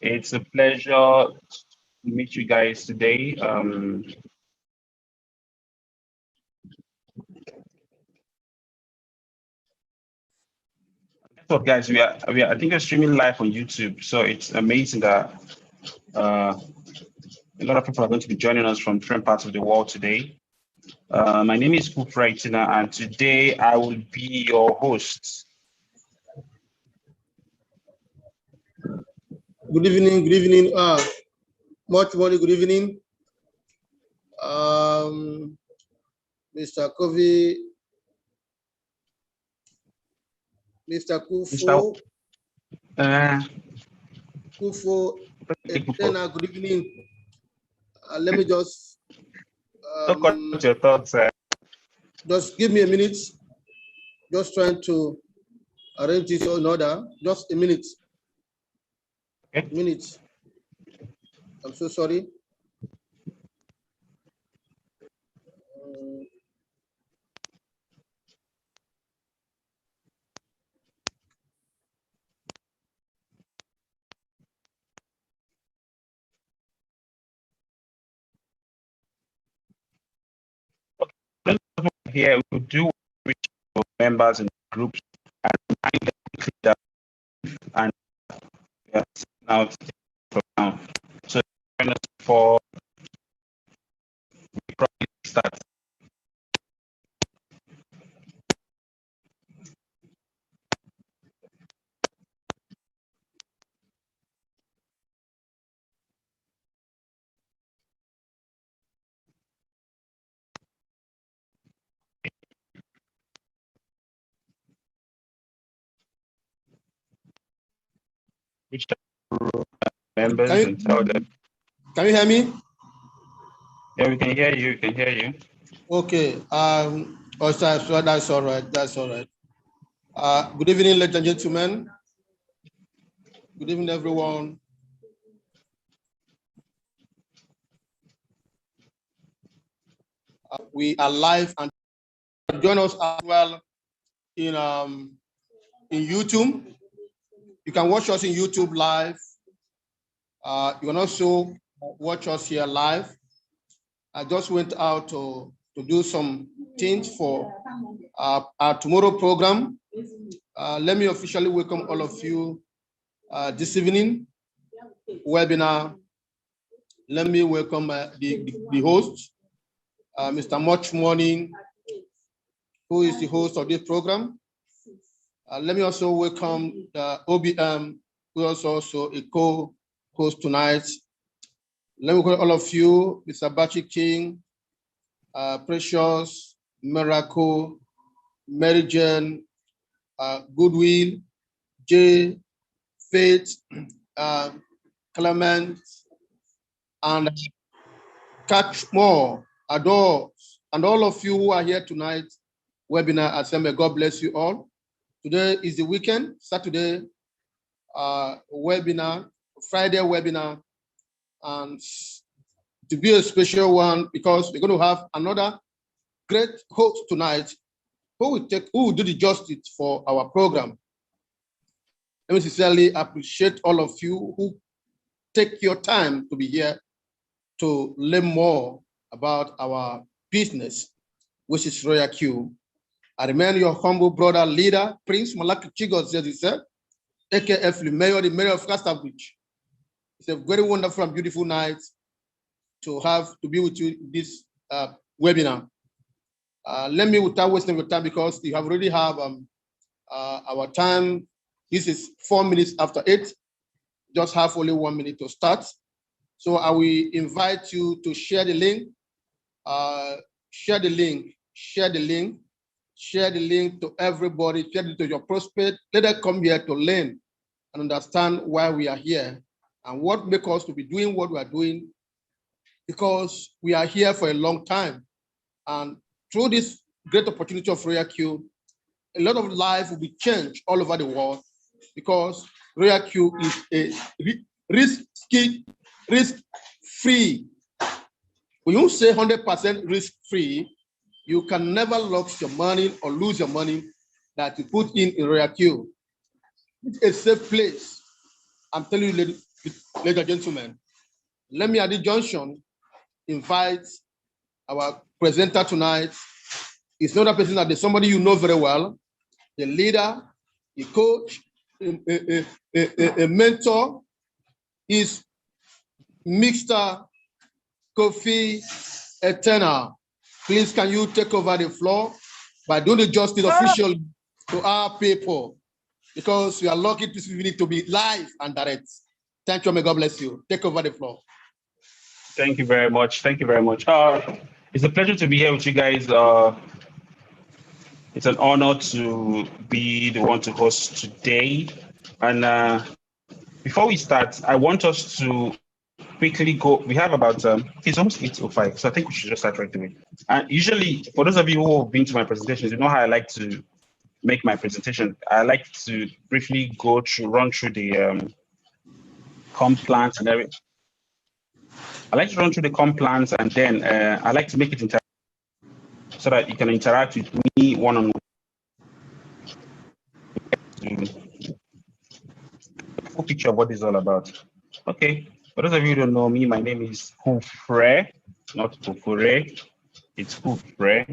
It's a pleasure to meet you guys today. So guys, we are I think we're streaming live on YouTube. So it's amazing that uh, a lot of people are going to be joining us from different parts of the world today. My name is Kufraitina, and today I will be your host. Good evening, good evening. Much morning, good evening. Mr. Kovi, Mr. Kufo, Mr. Uh, Kufo, Etena, good evening. Let me Don't cut your thoughts. just give me a minute. Just trying to arrange this in order. Just a minute. Okay. Minute. I'm so sorry. Here we do reach members and groups and and now now. So for we probably start. Reach members and tell them. Can you hear me? Yeah, we can hear you. We can hear you. Okay. Oh, so that's all right. That's all right. Good evening, ladies and gentlemen. Good evening, everyone. We are live and join us as well in YouTube. You can watch us in YouTube live. You can also watch us here live. I just went out to do some things for our tomorrow program. Let me officially welcome all of you this evening webinar. Let me welcome the host, Mr. Much Morning, who is the host of this program. Let me also welcome the OBM, who is also a co-host tonight. Let me welcome all of you, Mr. Bachi King, Precious, Miracle, Mary Jane, Goodwill, Jay, Faith, Clement, and Catch More, Adore, and all of you who are here tonight, webinar assembly. God bless you all. Today is the weekend, Saturday webinar, Friday webinar, and to be a special one because we're going to have another great host tonight who will do the justice for our program. Let me sincerely appreciate all of you who take your time to be here to learn more about our business, which is Royal Q. I remain your humble brother, leader, Prince Malaki Chigos, as he said, AKF, the mayor of Castabridge. It's a very wonderful and beautiful night to be with you in this webinar. Let me, without wasting your time, because you have already have our time. This is 4 minutes after 8. Just have only 1 minute to start. So I will invite you to share the link. Share the link. Share the link. Share the link to everybody. Share it to your prospect. Let them come here to learn and understand why we are here and what makes us to be doing what we are doing, because we are here for a long time. And through this great opportunity of Royal Q, a lot of life will be changed all over the world, because Royal Q is a risk-free. When you say 100% risk-free, you can never lose your money or lose your money that you put in Royal Q. It's a safe place. I'm telling you, Ladies and gentlemen, let me at this junction invite our presenter tonight. It's not a person that is somebody you know very well, a leader, a coach, a mentor. Is Mr. Kofi Eternal. Please, can you take over the floor by doing the justice officially to our people? Because we are lucky to need to be live and direct. Thank you, may God bless you. Take over the floor. Thank you very much. Thank you very much. It's a pleasure to be here with you guys. It's an honor to be the one to host today. And before we start, I want us to quickly go. We have about it's almost 8:05, so I think we should just start right away. And usually, for those of you who have been to my presentations, you know how I like to make my presentation. I like to briefly run through the comp plans and everything. I like to run through the comp plans, and then I like to make it interactive so that you can interact with me one-on-one. Full picture of what this is all about. Okay, for those of you who don't know me, my name is Kufre, not Kufure. It's Kufre.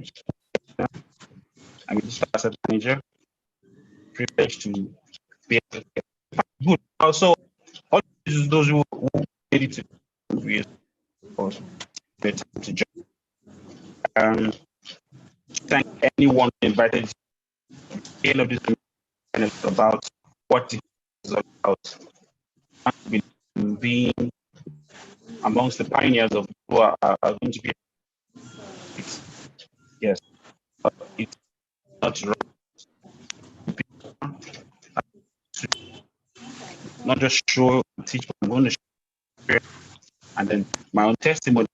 I'm a digital asset manager. Privileged to be good. Also, all those who made it to join. Thank anyone who invited to the end of this about what it is all about. Being amongst the pioneers of who are going to be. Yes, it's not wrong. Not just show, teach, but I'm going to share, and then my own testimony.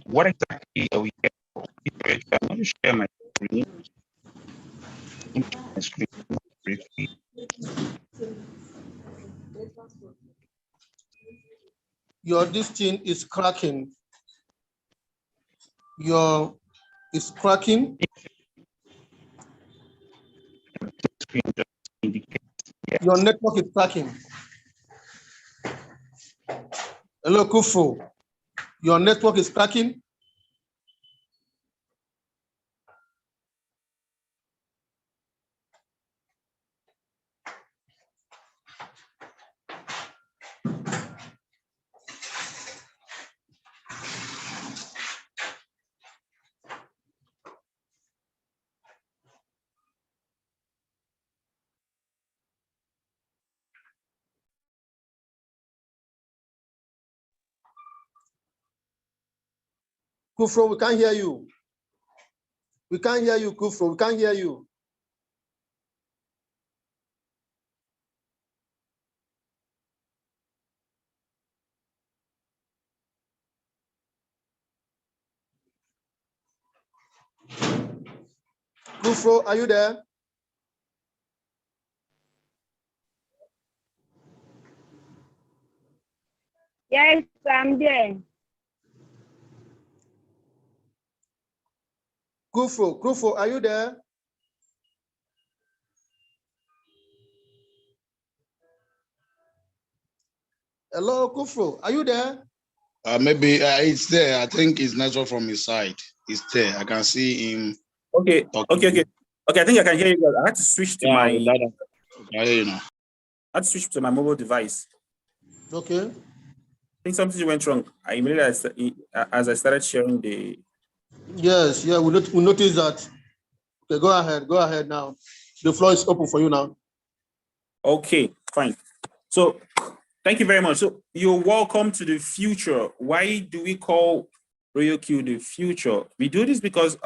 What exactly are we here for? I'm going to share my screen briefly. Your this thing is cracking. It's cracking. Your network is cracking. Hello, Kufu. Your network is cracking. Kufro, we can't hear you. We can't hear you, Kufro. We can't hear you. Kufro, are you there? Yes, I'm there. Kufro, are you there? Hello, Kufro, are you there? Maybe it's there. I think it's natural from his side. It's there. I can see him. Okay. Okay. I think I can hear you guys. I had to switch to my. I hear you now. I had to switch to my mobile device. Okay. I think something went wrong. I immediately, as I started sharing the. Yes, yeah, we noticed that. Okay, go ahead now. The floor is open for you now. Okay, fine. So, thank you very much. So, you're welcome to the future. Why do we call Royal Q the future? We do this because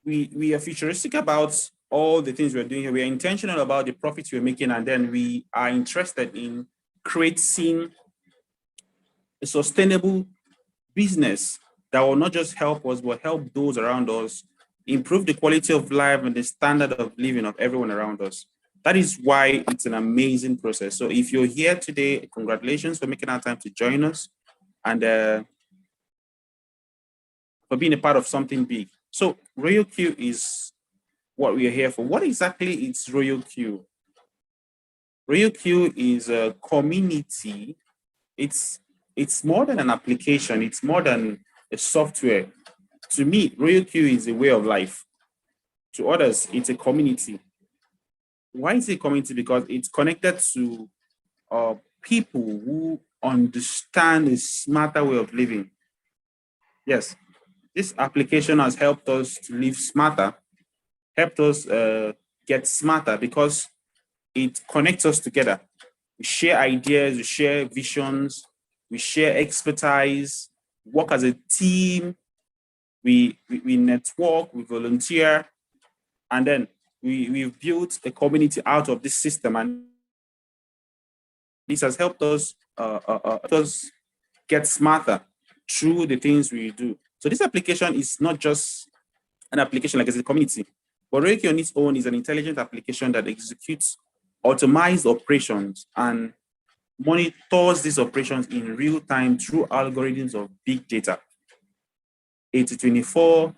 we are futuristic about all the things we're doing here. We are intentional about the profits we're making, and then we are interested in creating a sustainable business that will not just help us, but help those around us, improve the quality of life and the standard of living of everyone around us. That is why it's an amazing process. So if you're here today, congratulations for making our time to join us. And for for being a part of something big. So Royal Q is what we are here for. What exactly is Royal Q? Royal Q is a community. It's more than an application. It's more than a software. To me, Royal Q is a way of life. To others, it's a community. Why is it a community? Because it's connected to people who understand a smarter way of living. Yes, this application has helped us to live smarter, helped us get smarter because it connects us together. We share ideas, we share visions, we share expertise, work as a team, we network, we volunteer, and then we've built a community out of this system. And this has helped us get smarter through the things we do. So this application is not just an application like it's a community, but Reiki on its own is an intelligent application that executes automized operations and monitors these operations in real time through algorithms of big data. 8 to 24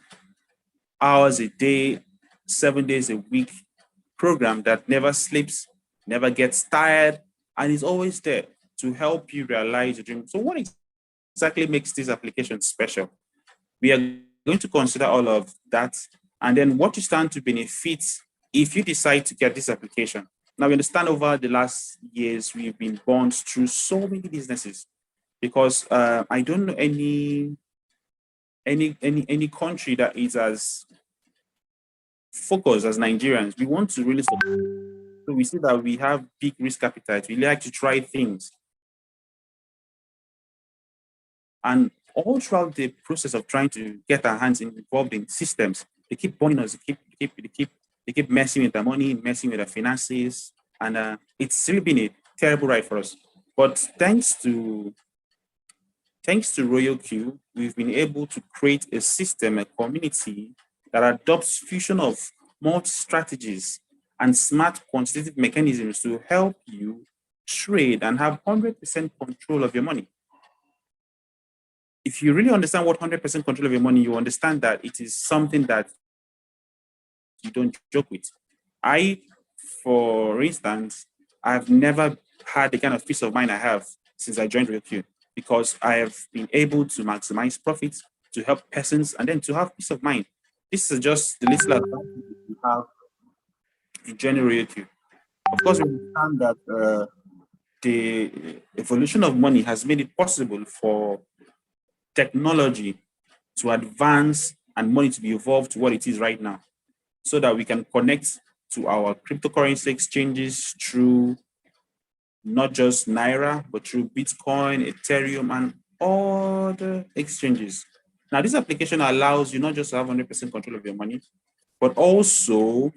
hours a day, 7 days a week program that never sleeps, never gets tired, and is always there to help you realize your dream. So what exactly makes this application special? We are going to consider all of that, and then what you stand to benefit if you decide to get this application. Now, we understand over the last years, we've been born through so many businesses because I don't know any country that is as focused as Nigerians. We want to really support. So we see that we have big risk appetite. We like to try things. And all throughout the process of trying to get our hands involved in systems, they keep burning us, they keep messing with the money, messing with the finances, and it's really been a terrible ride for us. But thanks to Royal Q, we've been able to create a system, a community that adopts fusion of multi-strategies and smart quantitative mechanisms to help you trade and have 100% control of your money. If you really understand what 100% control of your money, you understand that it is something that you don't joke with. For instance, I've never had the kind of peace of mind I have since I joined Royal Q, because I have been able to maximize profits, to help persons, and then to have peace of mind. This is just the little advantage we have in joining Royal Q. Of course, we understand that the evolution of money has made it possible for technology to advance and money to be evolved to what it is right now, so that we can connect to our cryptocurrency exchanges through not just Naira, but through Bitcoin, Ethereum, and other exchanges. Now, this application allows you not just to have 100% control of your money, but also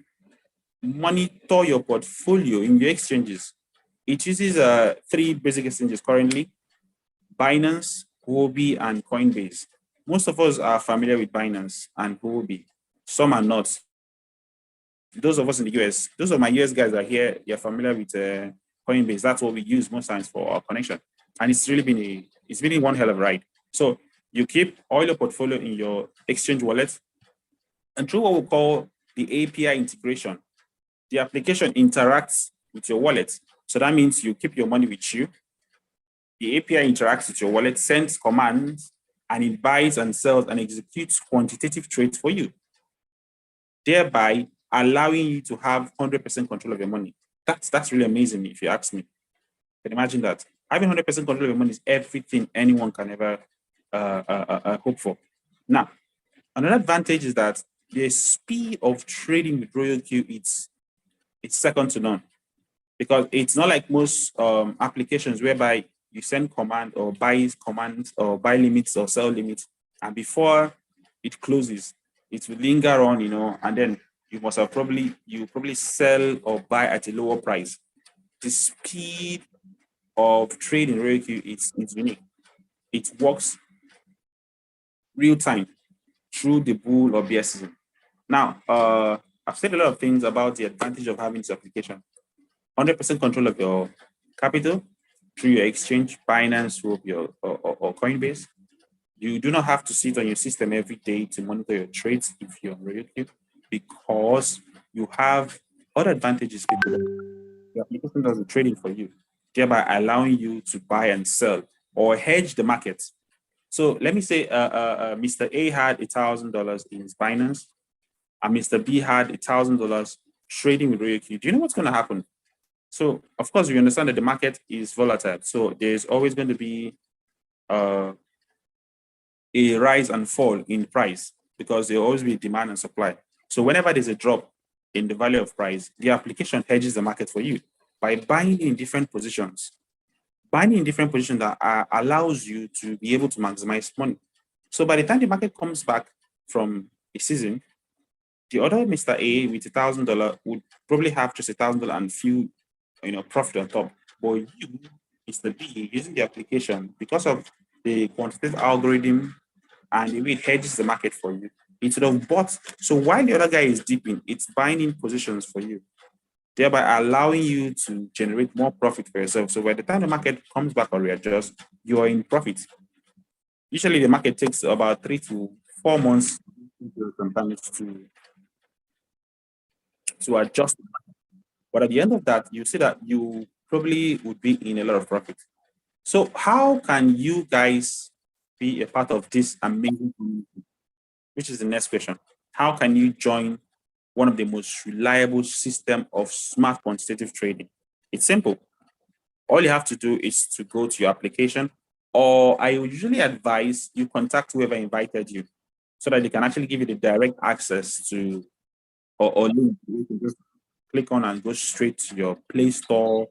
monitor your portfolio in your exchanges. It uses 3 basic exchanges currently: Binance, Huobi, and Coinbase. Most of us are familiar with Binance and Huobi. Some are not. Those of us in the US, those of my US guys are here, you're familiar with Coinbase. That's what we use most times for our connection. And it's really been one hell of a ride. So you keep all your portfolio in your exchange wallet, and through what we call the API integration, the application interacts with your wallet. So that means you keep your money with you. The API interacts with your wallet, sends commands, and it buys and sells and executes quantitative trades for you, thereby allowing you to have 100% control of your money. That's really amazing, if you ask me. Can imagine that. Having 100% control of your money is everything anyone can ever hope for. Now, another advantage is that the speed of trading with Royal Q, it's second to none, because it's not like most applications whereby you send command or buy commands or buy limits or sell limits, and before it closes, it will linger on, and then you probably sell or buy at a lower price. The speed of trading Royal Q is unique. It works real time through the bull or bear season. Now, I've said a lot of things about the advantage of having this application. 100% control of your capital through your exchange, Binance, or Coinbase. You do not have to sit on your system every day to monitor your trades if you're on Roku, because you have other advantages. The application does the trading for you, thereby allowing you to buy and sell or hedge the market. So let me say Mr. A had $1,000 in his Binance, and Mr. B had $1,000 trading with Roku. Do you know what's going to happen? So, of course, we understand that the market is volatile. So there's always going to be a rise and fall in price, because there will always be demand and supply. So whenever there's a drop in the value of price, the application hedges the market for you by buying in different positions. Buying in different positions that allows you to be able to maximize money. So by the time the market comes back from a season, the other Mr. A with $1,000 would probably have just $1,000 and few, profit on top. But you, Mr. B, using the application, because of the quantitative algorithm and the way it hedges the market for you, it would have bought. So while the other guy is dipping, it's buying in positions for you, thereby allowing you to generate more profit for yourself. So by the time the market comes back or readjusts, you are in profit. Usually the market takes about 3 to 4 months sometimes to adjust. But at the end of that, you see that you probably would be in a lot of profit. So how can you guys be a part of this amazing community? Which is the next question. How can you join one of the most reliable system of smart quantitative trading? It's simple. All you have to do is to go to your application, or I would usually advise you contact whoever invited you, so that they can actually give you the direct access to or link. You can just click on and go straight to your Play Store.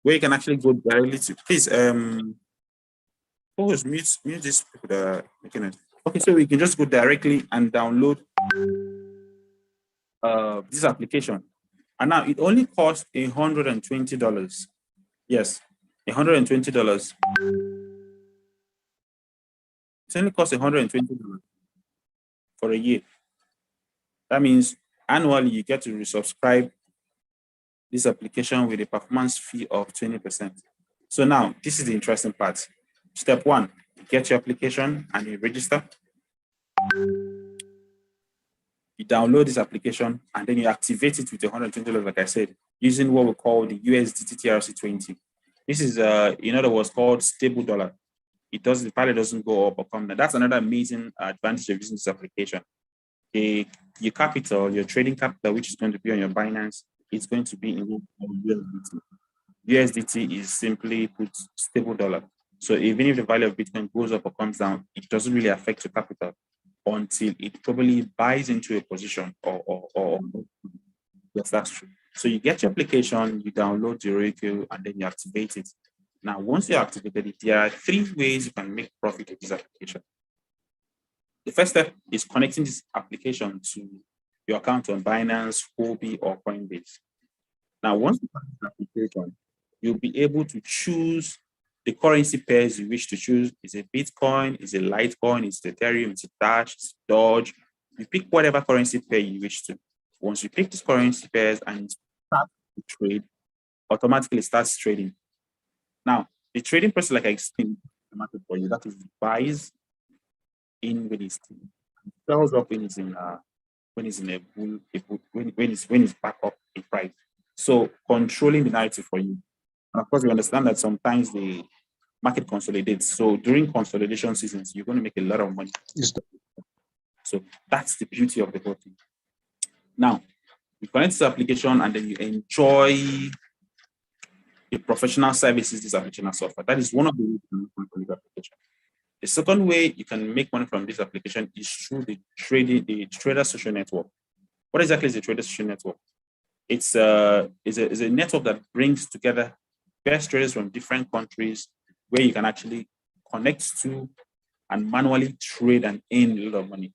Where you can actually go directly to. Please, mute these people that are making it. Okay, so we can just go directly and download this application. And now it only costs $120. Yes, $120. It only costs $120 for a year. That means annually you get to resubscribe this application with a performance fee of 20%. So now this is the interesting part. Step 1, you get your application and you register. You download this application and then you activate it with $120, like I said, using what we call the USDT TRC20. This is, in other words, called stable dollar. The value doesn't go up or come down. That's another amazing advantage of using this application. Your capital, your trading capital, which is going to be on your Binance, is going to be in USDT. USDT is simply put stable dollar. So even if the value of Bitcoin goes up or comes down, it doesn't really affect your capital until it probably buys into a position or yes, that's true. So you get your application, you download the Roku, and then you activate it. Now, once you activated it, there are 3 ways you can make profit with this application. The first step is connecting this application to your account on Binance, Huobi, or Coinbase. Now, once you connect this application, you'll be able to choose the currency pairs you wish to choose. Is it Bitcoin? Is it Litecoin? Is it Ethereum? Is it Dash? Is it Doge? You pick whatever currency pair you wish to. Once you pick these currency pairs and start to trade, automatically starts trading. Now, the trading process, like I explained, for you, that is buys in when it's sells up when it's in a bull, when it's back up in price. So controlling the narrative for you. And of course, we understand that sometimes the market consolidates. So during consolidation seasons, you're going to make a lot of money. So that's the beauty of the whole thing. Now, you connect this application and then you enjoy the professional services this application has offered. That is one of the ways you can make money from this application. The second way you can make money from this application is through the trader social network. What exactly is the trader social network? It's a network that brings together best traders from different countries, where you can actually connect to and manually trade and earn a lot of money.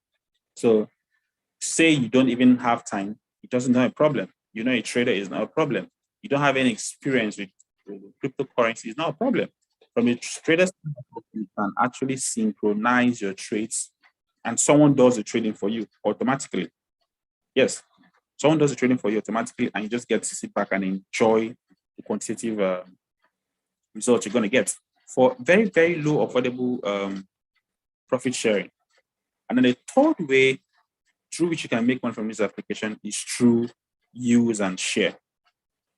So say you don't even have time, it doesn't have a problem. You know, a trader is not a problem. You don't have any experience with cryptocurrency, it's not a problem. From a trader's perspective, you can actually synchronize your trades and someone does the trading for you automatically. Yes. Someone does the trading for you automatically, and you just get to sit back and enjoy the quantitative results you're going to get for very, very low, affordable profit sharing. And then the third way through which you can make money from this application is through use and share.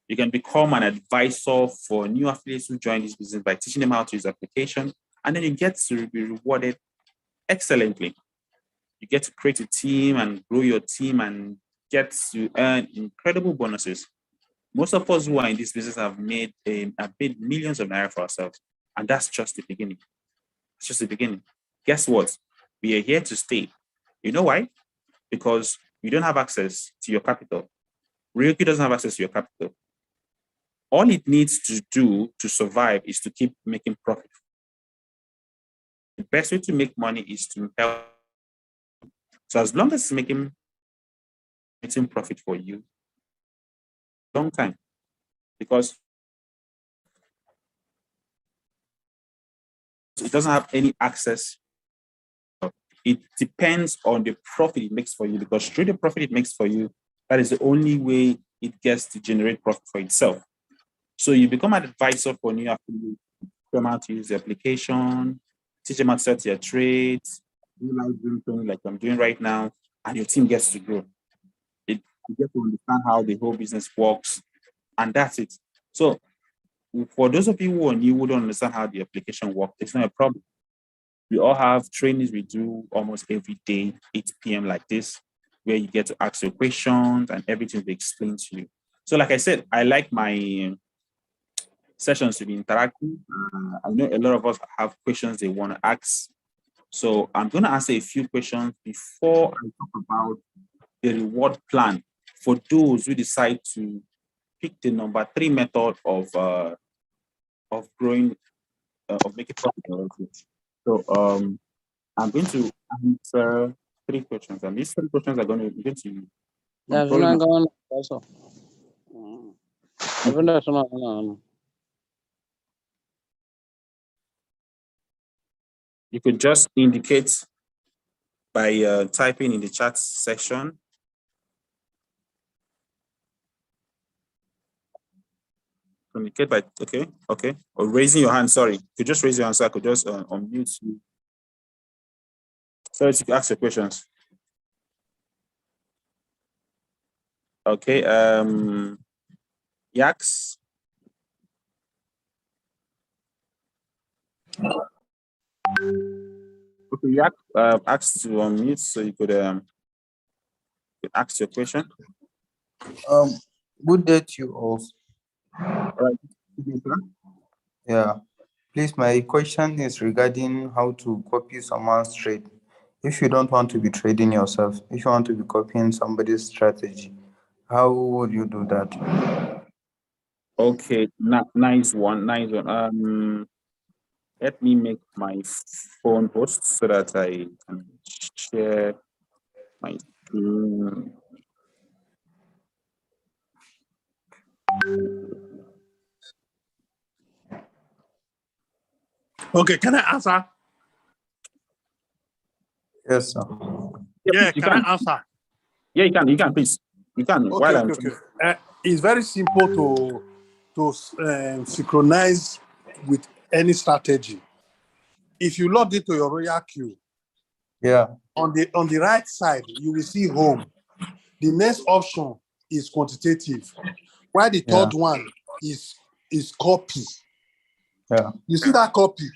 You can become an advisor for new affiliates who join this business by teaching them how to use the application, and then you get to be rewarded excellently. You get to create a team and grow your team and get to earn incredible bonuses. Most of us who are in this business have made millions of naira for ourselves, and that's just the beginning. It's just the beginning. Guess what? We are here to stay. You know why? Because you don't have access to your capital. Ryuki doesn't have access to your capital. All it needs to do to survive is to keep making profit. The best way to make money is to help. So as long as it's making profit for you, long time, because it doesn't have any access. It depends on the profit it makes for you, because through the profit it makes for you, that is the only way it gets to generate profit for itself. So you become an advisor for new affiliates, teach them how to use the application, teach them how to set their trades, do live training like I'm doing right now, and your team gets to grow. You get to understand how the whole business works, and that's it. So for those of you who are new, who don't understand how the application works, it's not a problem. We all have trainings we do almost every day, 8 p.m. like this, where you get to ask your questions and everything will be explained to you. So like I said, I like my sessions to be interactive. I know a lot of us have questions they want to ask. So I'm going to answer a few questions before I talk about the reward plan for those who decide to pick the number 3 method of growing, of making profit. So I'm going to answer 3 questions, and these 3 questions are going to you could just indicate by typing in the chat section. Indicate by, okay. Or raising your hand, sorry. You could just raise your hand so I could just unmute you. So you can ask your questions. Okay, Yaks. Okay, Yak asked to unmute so you could ask your question. Good day to you all. All right. Yeah, please, my question is regarding how to copy someone's trade. If you don't want to be trading yourself, if you want to be copying somebody's strategy, how would you do that? Okay, nice one. Let me make my phone post so that I can share my screen. Okay, can I answer? Yes, sir. Yeah, can I answer? Yeah, you can, please. You can. Okay. It's very simple to synchronize with any strategy. If you log into your Royal Queue, yeah, on the right side, you will see home. The next option is quantitative, while the third one is copy. Yeah. You see that copy?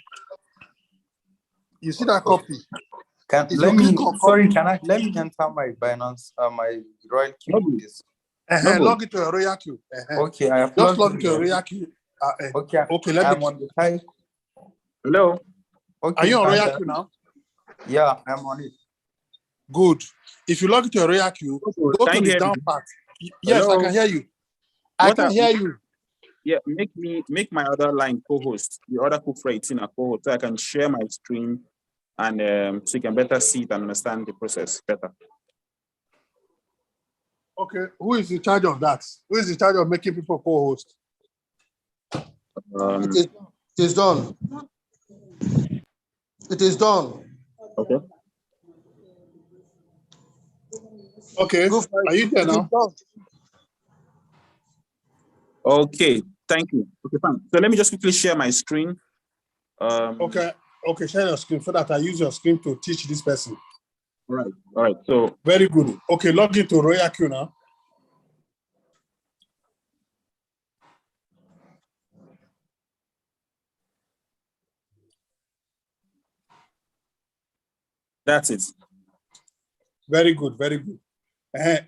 Let me enter my Binance, my Royal Queue with this. Log into your Royal Queue. Okay, I have just log into your Royal Queue. Okay, I'm on the type. Hello. Okay, are you on Royal Queue now? Yeah, I'm on it. Good. If you log into your Royal Queue, go to the down part. Yes, hello? I can hear you. I can hear you. Yeah, make my other line co-host, the other cook for 18 co-host, so I can share my screen and so you can better see it and understand the process better. Okay, who is in charge of that? Who is in charge of making people co-host? It is done. It is done. Okay. Okay. Go for it. Are you there now? Okay, thank you. Okay, fine. So let me just quickly share my screen. Okay. Okay, share your screen so that I use your screen to teach this person. All right. So Very good. Okay, log into Royal Q now. that's it. Very good, very good.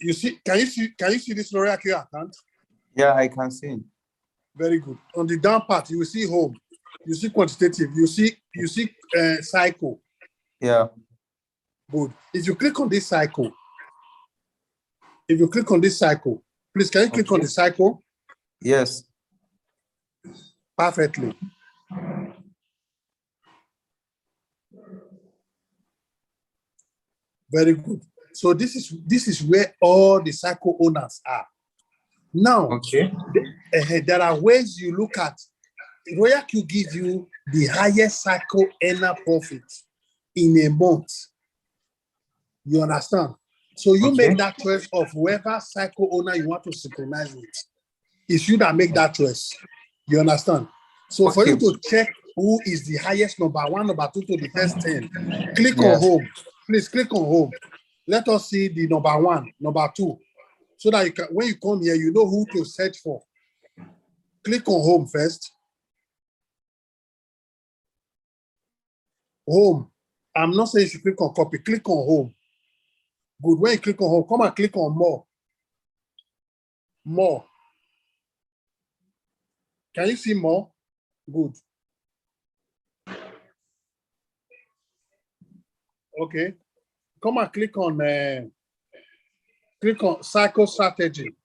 You see, can you see this Royal Q account? Yeah, I can see. Very good. On the down part, you will see home. You see quantitative. You see cycle. Yeah. Good. If you click on this cycle, please can you click on the cycle? Yes. Perfectly. Very good. So this is where all the cycle owners are. Now, Okay. there are ways you look at. Royal Q gives you the highest cycle earner profit in a month. You understand? So you make that choice of whoever cycle owner you want to synchronize with. It's you that make that choice. You understand? So for you to check who is the highest number 1, number 2 to the first 10, click on home. Please click on home. Let us see the number 1, number 2, so that you can, when you come here, you know who to search for. Click on home first. Home. I'm not saying you should click on copy. Click on home. Good. When you click on home, come and click on more. More. Can you see more? Good. Okay. Come and click on cycle strategy.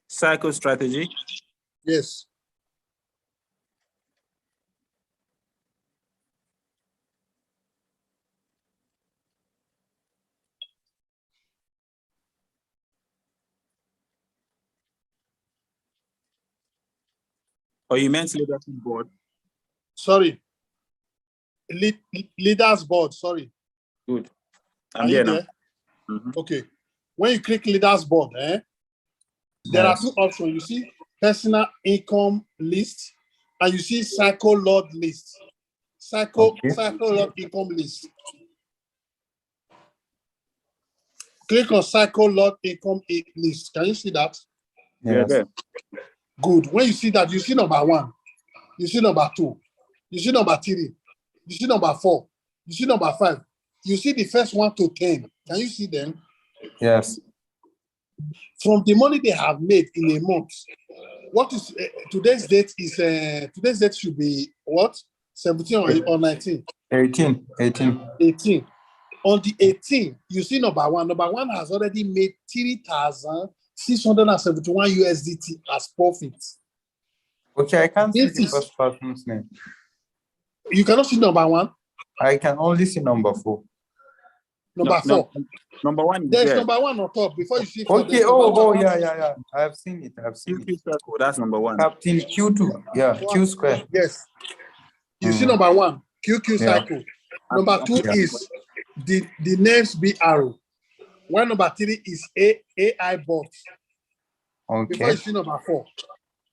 Cycle strategy. Yes. Or you meant leadership board? Sorry. Leaders board. Sorry. Good. Are you there? Okay. When you click leaders board, there are 2 options. You see personal income list, and you see cycle lot list. Cycle lot income list. Click on cycle lot income list. Can you see that? Yes. Yeah. Good. When you see that, you see number 1, you see number 2, you see number 3, you see number 4, you see number 5. You see the first 1 to 10. Can you see them? Yes. From the money they have made in a month, what is today's date? Is today's date should be what? 17 or 19? 18. 18. On the 18, you see number 1. Number 1 has already made 3,671 USDT as profit. Okay, I can't see the first person's name. You cannot see number 1? I can only see number 4. Number 4. Number 1 is there's there. Number 1 on top before you see. Okay. Yeah. I've seen it. Q circle. That's number 1. Captain Q2. Yeah. Q square. Yes. You see number 1, QQ cycle. Number 2 is the names be arrow. While number 3 is AI bot. Okay. Before you see number 4,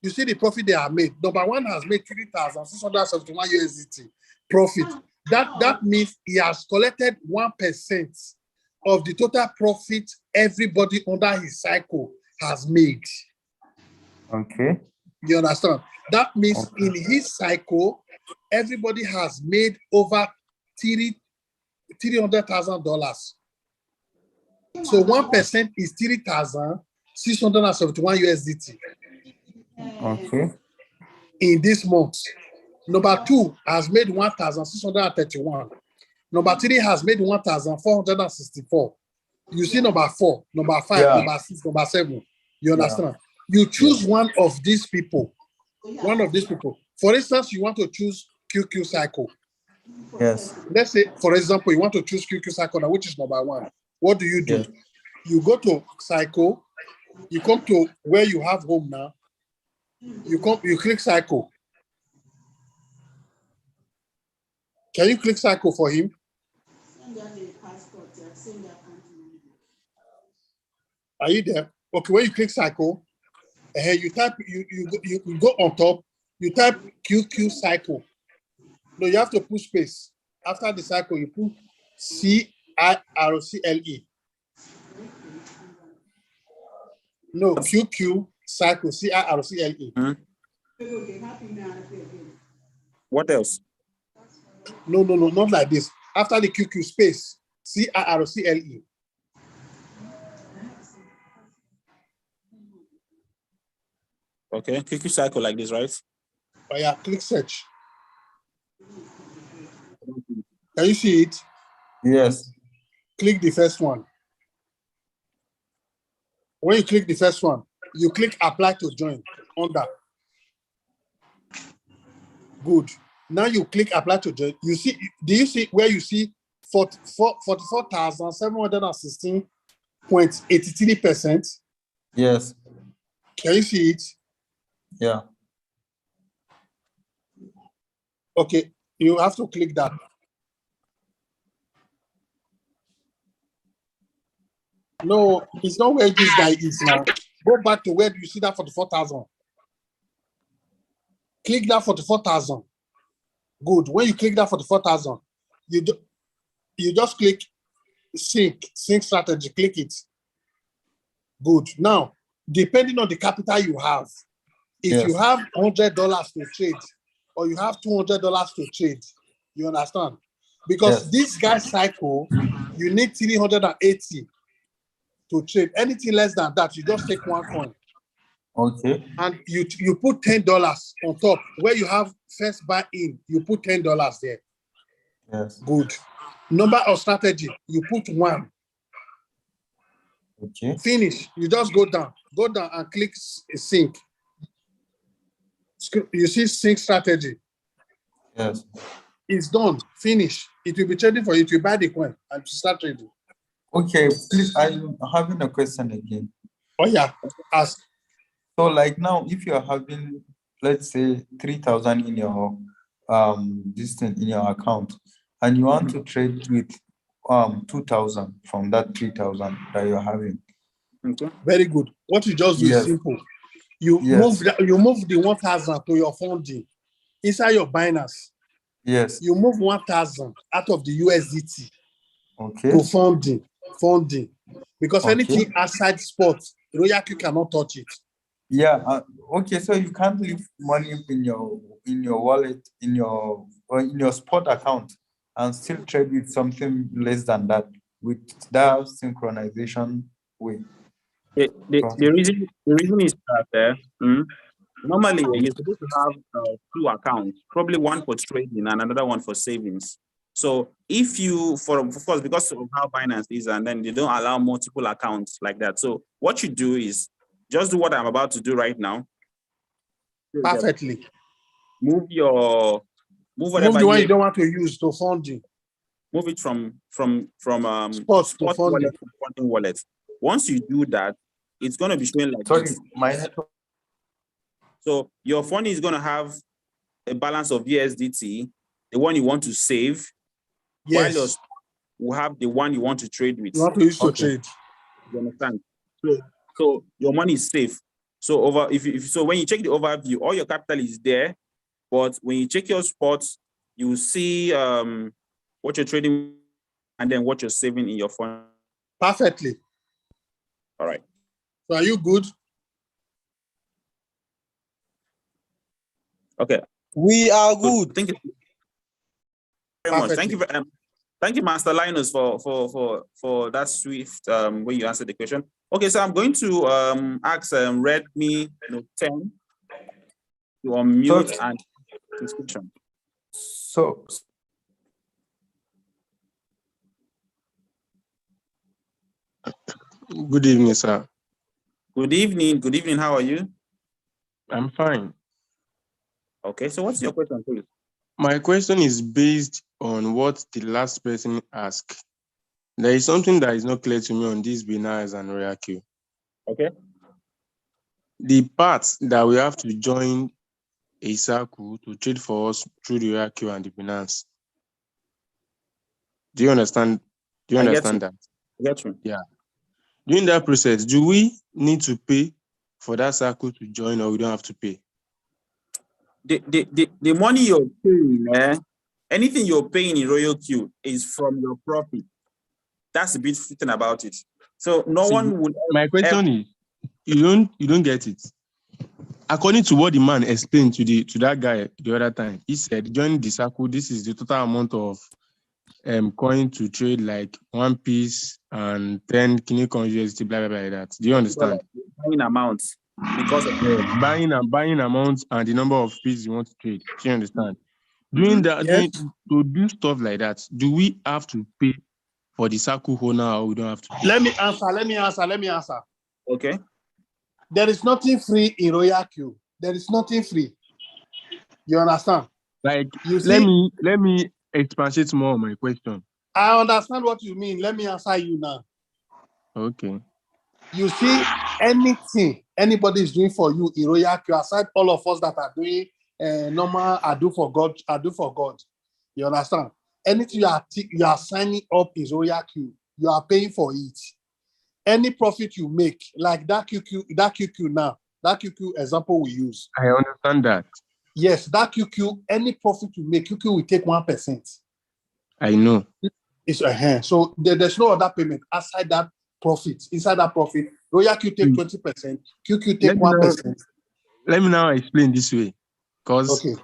you see the profit they have made. Number 1 has made 3,671 USDT profit. That means he has collected 1% of the total profit everybody under his cycle has made. Okay. You understand? That means in his cycle, everybody has made over $300,000. So 1% is 3,671 USDT. Okay. In this month. Number 2 has made 1,631. Number 3 has made 1,464. You see number 4, number 5, number 6, number 7. You understand? You choose one of these people. One of these people. For instance, you want to choose QQ cycle. Yes. Let's say, for example, you want to choose QQ cycle, which is number 1. What do? Yes. You go to cycle, you come to where you have home now. You click cycle. Can you click cycle for him? Are you there? Okay, when you click cycle, you type, you go on top, you type QQ cycle. No, you have to put space. After the cycle, you put CIRCLE. No, QQ cycle, CIRCLE. What else? No, not like this. After the QQ space, CIRCLE. Okay, QQ cycle like this, right? Oh yeah, click search. Can you see it? Yes. Click the first one. When you click the first one, you click apply to join under. Good. Now you click apply to join. You see, do you see where you see 44,716.83%? Yes. Can you see it? Yeah. Okay, you have to click that. No, it's not where this guy is now. Go back to where you see that 44,000. Click that 44,000. Good. When you click that 44,000, you just click sync strategy. Click it. Good. Now, depending on the capital you have, if you have $100 to trade, or you have $200 to trade, you understand? Because this guy's cycle, you need 380 to trade. Anything less than that, you just take one coin. Okay. And you put $10 on top. Where you have first buy in, you put $10 there. Yes. Good. Number of strategy, you put 1. Okay. Finish. You just go down and click sync. You see sync strategy. Yes. It's done. Finish. It will be trading for you. It will buy the coin and start trading. Okay, please, I'm having a question again. Oh yeah, ask. So like now, if you're having, let's say 3,000 in your in your account, and you want to trade with 2,000 from that 3,000 that you're having. Okay. Very good. What you just do is simple. You move the 1,000 to your funding inside your Binance. Yes. You move 1,000 out of the USDT. Okay. To funding. Because anything outside sports, Royal Q cannot touch it. Yeah. Okay. So you can't leave money in your wallet, in your spot account, and still trade with something less than that with that synchronization way. The reason is that normally you're supposed to have 2 accounts, probably one for trading and another one for savings. So if you, of course, because of how Binance is, and then they don't allow multiple accounts like that. So what you do is just do what I'm about to do right now. Perfectly. Move the one you don't want to use to funding. Move it from sports to wallet to funding wallet. Once you do that, it's going to be showing like this. My network. So your fund is going to have a balance of USDT, the one you want to save, while yours will have the one you want to trade with. You want to use to trade. You understand? So your money is safe. So when you check the overview, all your capital is there, but when you check your spots, you see what you're trading and then what you're saving in your fund. Perfectly. All right. So are you good? Okay. We are good. Thank you very much. Thank you. Thank you, Master Linus, for that swift way you answered the question. Okay, so I'm going to ask Redmi Note 10 to unmute and description. So good evening, sir. Good evening. Good evening. How are you? I'm fine. Okay, so what's your question, please? My question is based on what the last person asked. There is something that is not clear to me on this Binance and Royal Q. Okay. The part that we have to join a circle to trade for us through the Royal Q and the Binance. Do you understand? Do you I get you. understand that? I get you. Yeah. During that process, do we need to pay for that circle to join, or we don't have to pay? The money you're paying, anything you're paying in Royal Q is from your profit. That's the beautiful thing about it. So no See, one would. My question is, you don't get it. According to what the man explained to that guy the other time, he said, join the circle, this is the total amount of coin to trade, like 1 piece and 10 Kini coin USD, blah blah blah like that. Do you understand? Buying amounts because of Buying amounts and the number of pieces you want to trade. Do you understand? Doing that, Yes. to do stuff like that, do we have to pay for the circle owner, or we don't have to pay? Let me answer. Okay. There is nothing free in Royal Q. There is nothing free. You understand? Like, You let see, me expatiate more on my question. I understand what you mean. Let me answer you now. Okay. You see, anything anybody is doing for you in Royal Q, aside all of us that are doing normal, I do for God. You understand? Anything you are signing up in Royal Q, you are paying for it. Any profit you make, like that QQ example we use. I understand that. Yes, that QQ, any profit you make, QQ will take 1%. I know. It's a hand. So there's no other payment outside that profit. Inside that profit, Royal Q take 20%, QQ take 1%. Let me now explain this way, because Okay.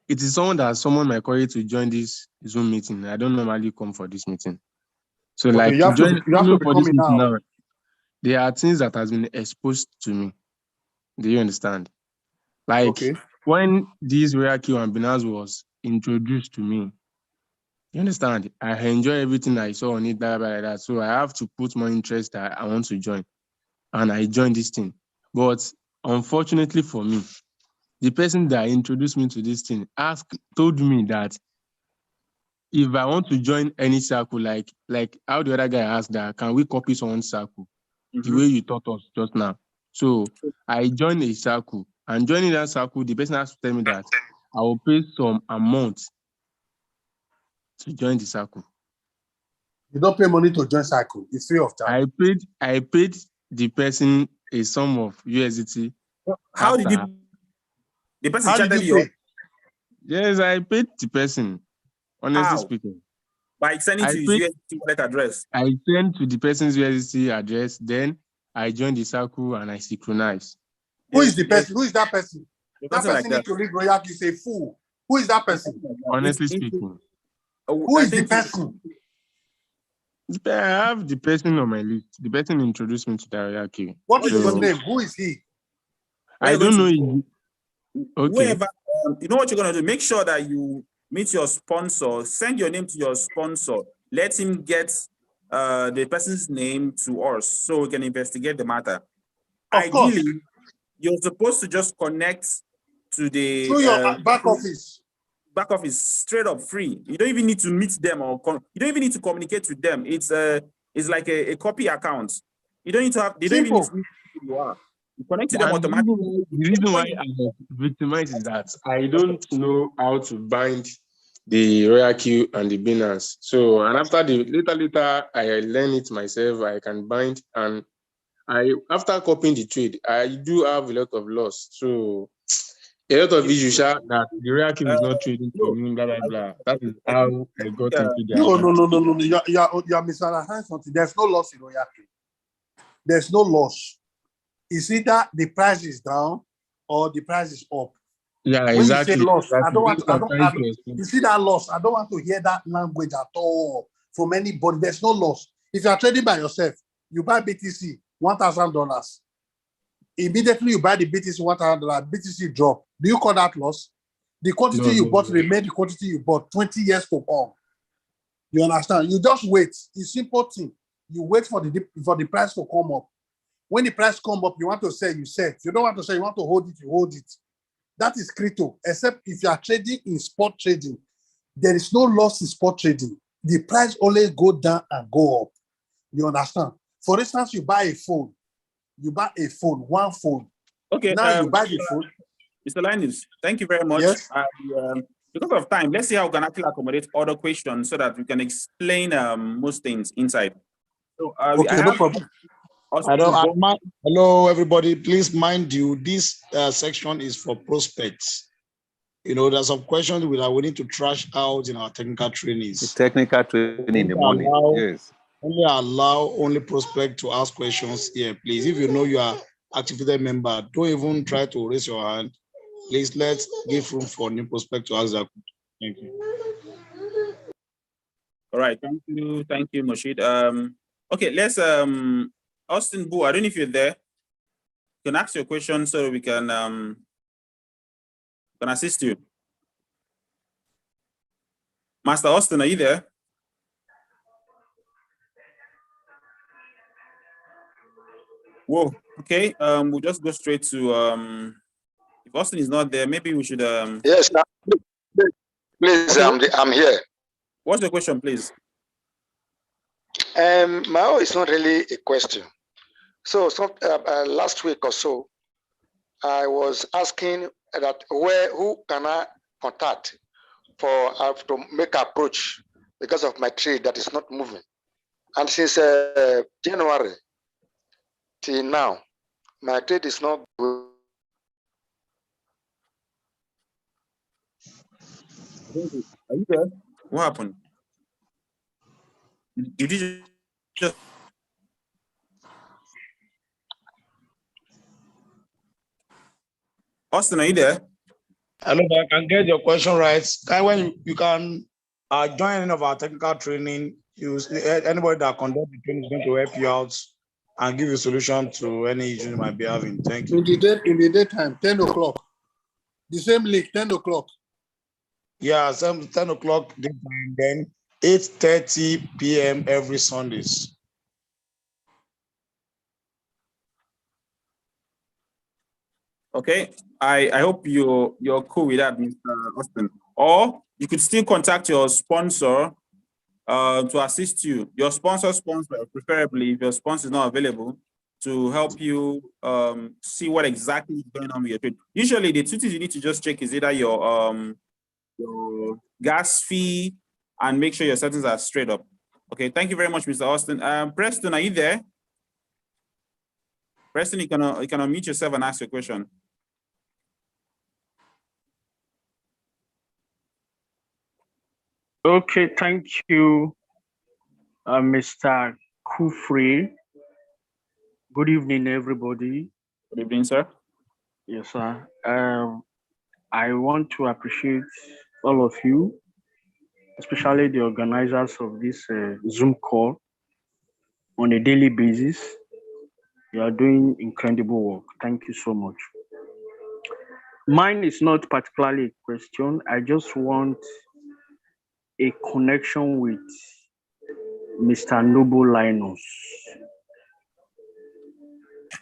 it is someone that summoned my colleague to join this Zoom meeting. I don't normally come for this meeting. So Okay, like you have to be for this coming meeting now. now, there are things that has been exposed to me. Do you understand? Like Okay. when this Royal Q and Binance was introduced to me, you understand? I enjoy everything I saw on it, blah, blah, blah, blah. So I have to put more interest that I want to join. And I joined this thing. But unfortunately for me, the person that introduced me to this thing told me that if I want to join any circle, like how the other guy asked that, can we copy someone's circle? The way you taught us just now. So I joined a circle, and joining that circle, the person has to tell me that I will pay some amount to join the circle. You don't pay money to join cycle. It's free of charge. I paid the person a sum of USDT. How did you? The person chatted you. Yes, I paid the person. Honestly speaking, by sending to his USDT wallet address. I sent to the person's USDT address. Then I joined the circle and I synchronized. Who is the person? Who is that person? That person like needs to leave Royal Q. Say fool. Who is that person? Honestly speaking, who is the person? I have the person on my list. The person introduced me to the Royal Q. What is your name? Who is he? I don't know. Okay. Whoever, you know what you're gonna do? Make sure that you meet your sponsor. Send your name to your sponsor. Let him get the person's name to us so we can investigate the matter. Ideally, you're supposed to just connect to the through your back office. Back office straight up free. You don't even need to meet them or you don't even need to communicate with them. It's like a copy account. You don't need to have. They don't even need to meet who you are. You connect to them automatically. The reason why I was victimized is that I don't know how to bind the Royal Q and the Binance. So, and after later, I learn it myself. I can bind, and after copying the trade, I do have a lot of loss. So, a lot of issues that the Royal Q is not trading for me, blah, blah, blah. That is how I got into the No. You're misunderstanding something. There's no loss in Royal Q. There's no loss. It's either the price is down or the price is up. Yeah, when exactly. You say loss, Exactly. You see that loss? I don't want to hear that language at all from anybody. There's no loss. If you are trading by yourself, you buy BTC $1,000. Immediately you buy the BTC $1,000, BTC drop. Do you call that loss? The quantity you bought remain the quantity you bought 20 years to come. You understand? You just wait. It's simple thing. You wait for the price to come up. When the price come up, you want to sell, you sell. You don't want to sell, you want to hold it, you hold it. That is crypto. Except if you are trading in spot trading, there is no loss in spot trading. The price always go down and go up. You understand? For instance, you buy a phone. One phone. Okay. Now you buy the phone. Mr. Linus, thank you very much. Yes. Because of time, let's see how we can actually accommodate other questions so that we can explain most things inside. So I Okay, no have problem. Austin. Hello, everybody. Please mind you, this section is for prospects. You know, there's some questions we need to trash out in our technical trainings. Technical training in the morning. Yes. Only prospect to ask questions here, please. If you know you are activated member, don't even try to raise your hand. Please let's give room for new prospect to ask that question. Thank you. All right, thank you, Moshid. Okay, let's Austin Boo, I don't know if you're there. You can ask your question so we can assist you. Master Austin, are you there? Whoa, okay. We'll just go straight to if Austin is not there, maybe we should Yes, please, okay. I'm here. What's the question, please? My own is not really a question. So last week or so, I was asking that who can I contact for to make approach because of my trade that is not moving. And since January till now, my trade is not good. Are you there? What happened? Did you just Austin, are you there? Hello, I can get your question right. When you can join any of our technical training, anybody that conduct the training is going to help you out and give you a solution to any issue you might be having. Thank you. In the daytime, 10 o'clock. The same link, 10 o'clock. Yeah, 10 o'clock daytime, then 8:30 p.m. every Sundays. Okay, I hope you're cool with that, Mr. Austin. Or you could still contact your sponsor to assist you. Your sponsor, preferably if your sponsor is not available, to help you see what exactly is going on with your trade. Usually, the two things you need to just check is either your gas fee and make sure your settings are straight up. Okay, thank you very much, Mr. Austin. Preston, are you there? Preston, you can unmute yourself and ask your question. Okay, thank you, Mr. Kufri. Good evening, everybody. Good evening, sir. Yes, sir. I want to appreciate all of you, especially the organizers of this Zoom call on a daily basis. You are doing incredible work. Thank you so much. Mine is not particularly a question. I just want a connection with Mr. Noble Linus.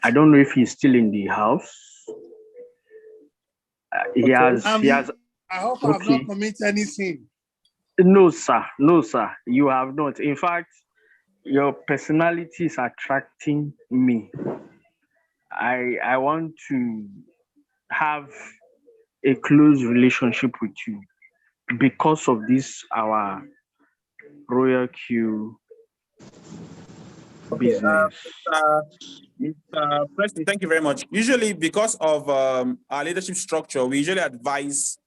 I don't know if he's still in the house. He has. I hope I have not committed anything. No, sir. No, sir. You have not. In fact, your personality is attracting me. I want to have a close relationship with you because of this, our Royal Q business. Mr. Preston, thank you very much. Usually, because of our leadership structure, we usually advise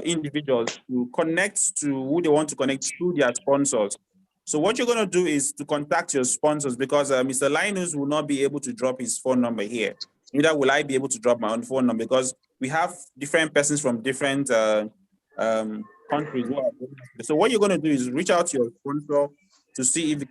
individuals to connect to who they want to connect to their sponsors. So what you're going to do is to contact your sponsors, because Mr. Linus will not be able to drop his phone number here. Neither will I be able to drop my own phone number, because we have different persons from different countries. So what you're going to do is reach out to your sponsor to see if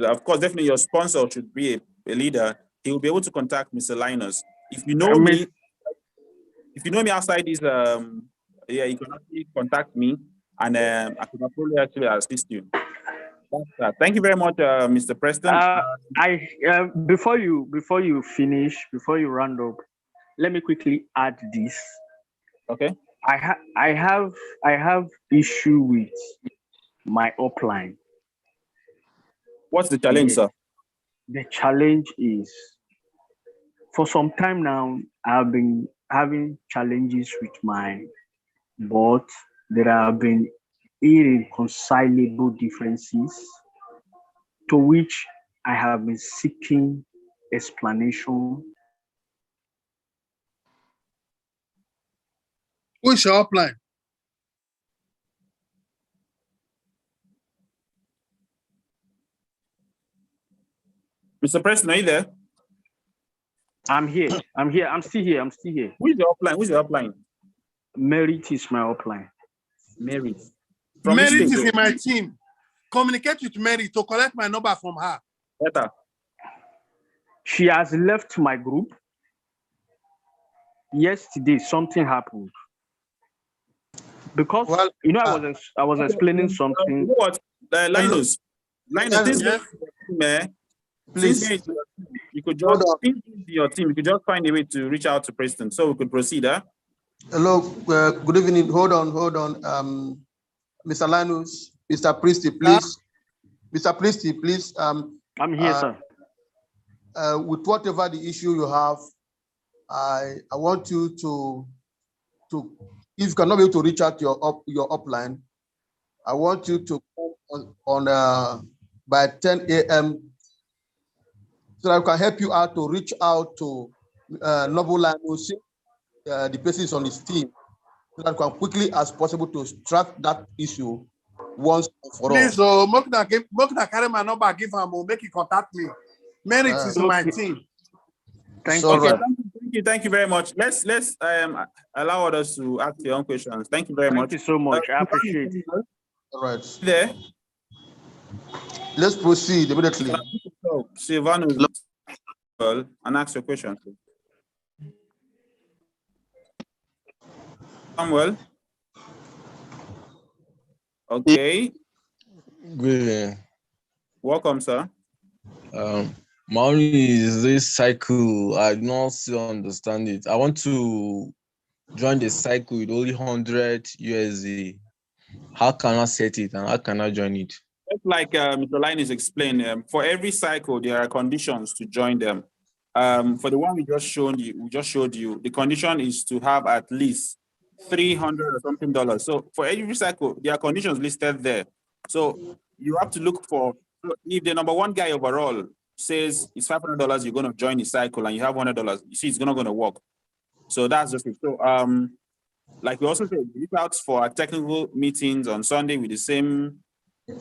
of course, definitely your sponsor should be a leader. He will be able to contact Mr. Linus. If you know me, outside this, yeah, you can actually contact me, and I could probably actually assist you. Thank you very much, Mr. Preston. Before you finish, before you round up, let me quickly add this. Okay. I have issue with my upline. What's the challenge, sir? The challenge is, for some time now, I've been having challenges with my board, there have been irreconcilable differences to which I have been seeking explanation. Who is your upline? Mr. President, are you there? I'm here. I'm still here. Who is your upline? Who's your upline? Merit is my upline. Merit. From Merit which is state? in my team. Communicate with Mary to collect my number from her. Better. She has left my group. Yesterday, something happened. Because I was explaining something. You know what? Linus, this Yes. please, you could just your team. You could just find a way to reach out to Preston, so we could proceed. Hello, good evening. Hold on. Mr. Linus, Mr. Priesty, please. Mr. Priesty, please. I'm here, sir. With whatever the issue you have, I want you to if you cannot be able to reach out your upline, I want you to come on by 10 a.m. so that I can help you out to reach out to Noble Linus, the person is on his team, so that can quickly as possible to track that issue once and for all. Please, so Mokna carry my number, give him, make he contact me. Merit is in my team. Thank you very much. Let's allow others to ask their own questions. Thank you very much. Thank you so much. I appreciate it. All right. There. Let's proceed immediately. Silvano, and ask your question. Samuel. Okay. Good evening. Welcome, sir. My only is this cycle. I do not still understand it. I want to join the cycle with only 100 USD. How can I set it and how can I join it? Just like Mr. Linus explained, for every cycle there are conditions to join them. For the one we just showed you, the condition is to have at least $300 or something dollars. So for every cycle, there are conditions listed there. So you have to look for, if the number one guy overall says it's $500, you're going to join the cycle and you have $100, you see it's not going to work. So that's just it. So like we also said, reach out for our technical meetings on Sunday with the same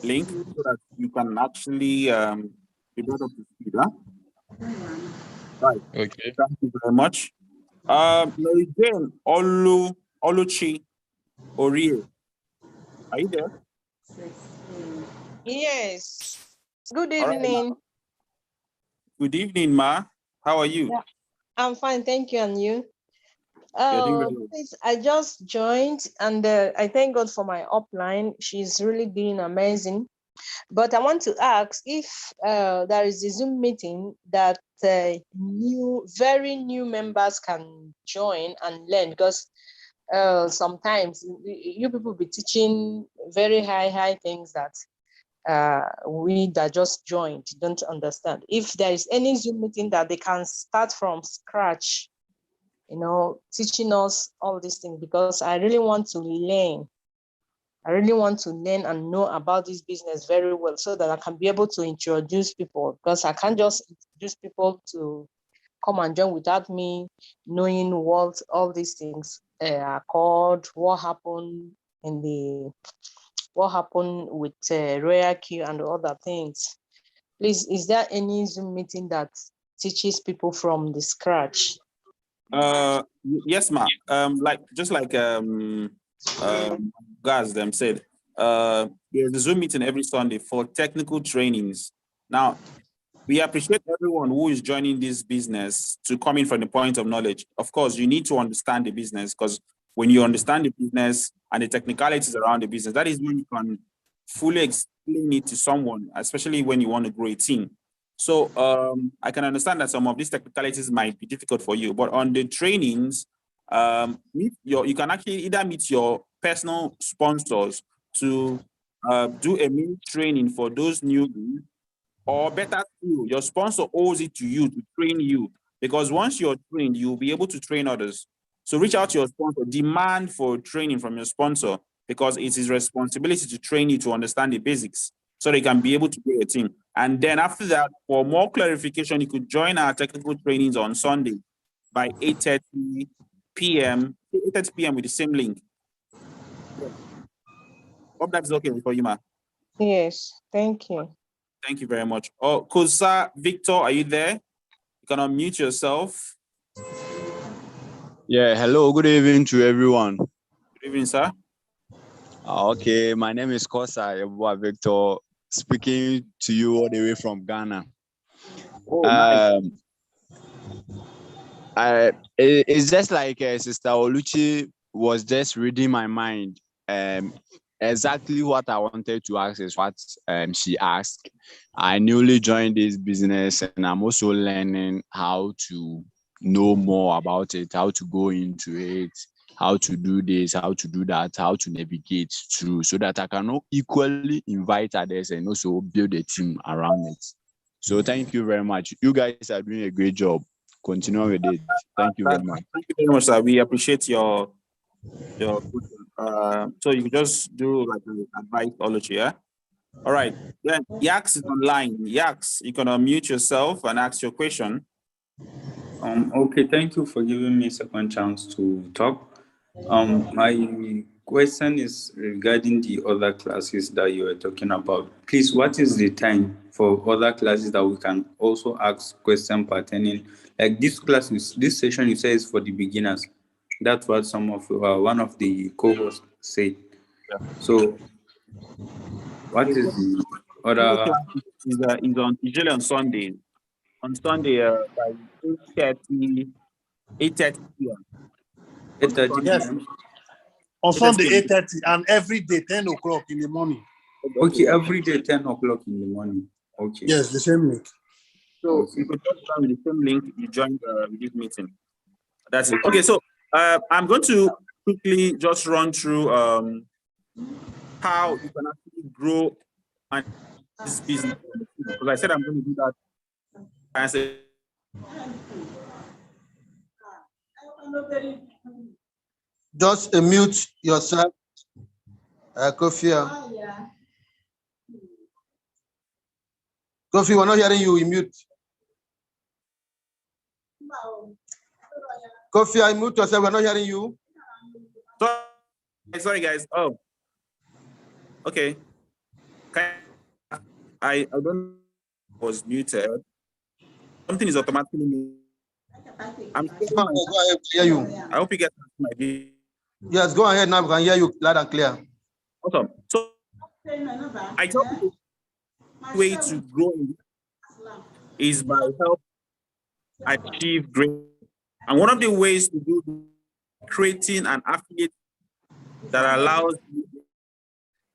link so that you can actually be brought up to speed. Huh? Right. Okay. Thank you very much. Mary Jane Oluchi Orie. Are you there? Yes. Good evening. Right, good evening, Ma. How are you? Yeah, I'm fine, thank you. And you? Well. I just joined, and I thank God for my upline. She's really doing amazing. But I want to ask if there is a Zoom meeting that very new members can join and learn, because sometimes you people be teaching very high things that we that just joined don't understand. If there is any Zoom meeting that they can start from scratch, teaching us all these things, because I really want to learn. I really want to learn and know about this business very well so that I can be able to introduce people, because I can't just introduce people to come and join without me knowing what all these things are called, what happened with Royal Q and other things. Please, is there any Zoom meeting that teaches people from the scratch? Yes, Ma. Guys them said, there's a Zoom meeting every Sunday for technical trainings. Now, we appreciate everyone who is joining this business to come in from the point of knowledge. Of course, you need to understand the business, because when you understand the business and the technicalities around the business, that is when you can fully explain it to someone, especially when you want to grow a team. So I can understand that some of these technicalities might be difficult for you, but on the trainings, you can actually either meet your personal sponsors to do a mini training for those newbies, or better still, your sponsor owes it to you to train you, because once you're trained, you'll be able to train others. So reach out to your sponsor, demand for training from your sponsor, because it's his responsibility to train you to understand the basics so they can be able to grow a team. And then after that, for more clarification, you could join our technical trainings on Sunday by 8:30 p.m. 8:30 p.m. with the same link. Hope that's okay for you, ma. Yes, thank you. Thank you very much. Oh, Kosa, Victor, are you there? You can unmute yourself. Yeah, hello, good evening to everyone. Good evening, sir. Okay, my name is Kosa Yeboah Victor, speaking to you all the way from Ghana. Oh, nice. It's just like Sister Oluchi was just reading my mind. Exactly what I wanted to ask is what she asked. I newly joined this business and I'm also learning how to know more about it, how to go into it, how to do this, how to do that, how to navigate through so that I can equally invite others and also build a team around it. So thank you very much. You guys are doing a great job. Continue with it. Thank you very much. Thank you very much, sir. We appreciate your so you just do like an advice, yeah? All right. Then Yax is online. Yax, you can unmute yourself and ask your question. Okay, thank you for giving me a second chance to talk. My question is regarding the other classes that you were talking about. Please, what is the time for other classes that we can also ask questions pertaining? Like this class, this session you say is for the beginners. That's what some of one of the co-hosts said. Yeah. So, what is the other? Is usually on Sunday. On Sunday, by 8:30 p.m. 8:30 Yes. p.m. On 8:30 Sunday, p.m. 8:30, and every day, 10 o'clock in the morning. Okay, every day, 10 o'clock in the morning. Okay. Yes, the same link. So you could just join with the same link you joined this meeting. That's it. Okay, so I'm going to quickly just run through how you can actually grow this business. Because I said I'm going to do that. I said, Just mute yourself, Kofi. Kofi, we're not hearing you. We mute. Kofi, I mute yourself. We're not hearing you. sorry, guys. Oh, okay. I don't was muted. Something is automatically muted. I'm go ahead, hear you. I hope you get my video. Yes, go ahead now. We can hear you loud and clear. Awesome. So I tell people the way to grow is by help achieve great. And one of the ways to do creating an affiliate that allows you,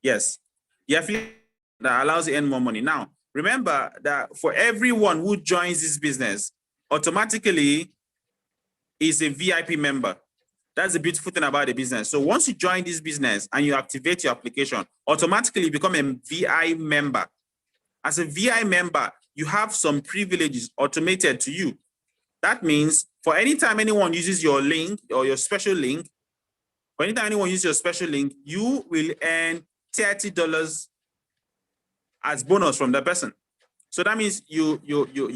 yes, the affiliate that allows you to earn more money. Now, remember that for everyone who joins this business, automatically is a VIP member. That's the beautiful thing about the business. So once you join this business and you activate your application, automatically you become a VI member. As a VI member, you have some privileges automated to you. That means for any time anyone uses your link or your special link, for any time anyone uses your special link, you will earn $30 as bonus from that person. So that means you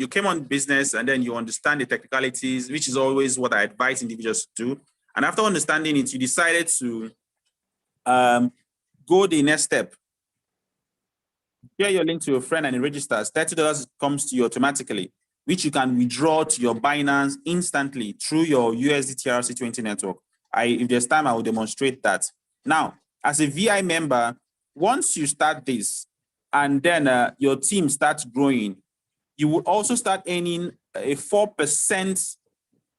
came on business and then you understand the technicalities, which is always what I advise individuals to do. And after understanding it, you decided to go the next step. Share your link to a friend and it registers. $30 comes to you automatically, which you can withdraw to your Binance instantly through your USD TRC20 network. If there's time, I will demonstrate that. Now, as a VI member, once you start this and then your team starts growing, you will also start earning a 4%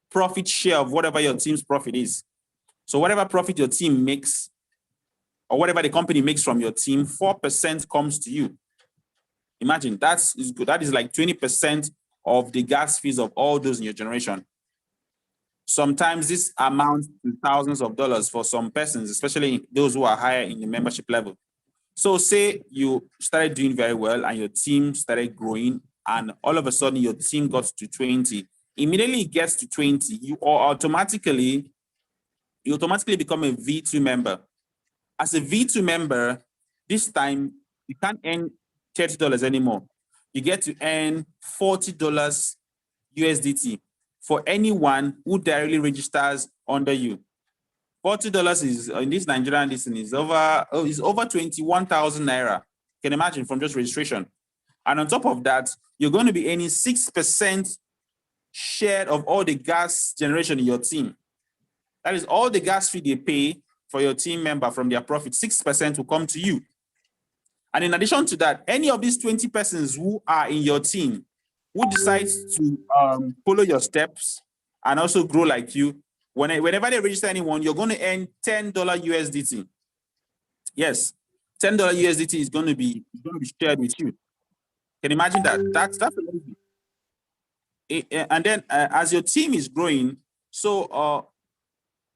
profit share of whatever your team's profit is. So whatever profit your team makes or whatever the company makes from your team, 4% comes to you. Imagine that is good. That is like 20% of the gas fees of all those in your generation. Sometimes this amounts to thousands of dollars for some persons, especially those who are higher in the membership level. So say you started doing very well and your team started growing and all of a sudden your team got to 20. Immediately it gets to 20, you automatically become a V2 member. As a V2 member, this time you can't earn $30 anymore. You get to earn $40 USDT for anyone who directly registers under you. $40 is in this Nigerian listing is over 21,000 naira. You can imagine from just registration. And on top of that, you're going to be earning 6% share of all the gas generation in your team. That is all the gas fee they pay for your team member from their profit, 6% will come to you. And in addition to that, any of these 20 persons who are in your team who decides to follow your steps and also grow like you, whenever they register anyone, you're going to earn $10 USDT. Yes, $10 USDT is going to be shared with you. Can you imagine that? That's amazing. And then as your team is growing, so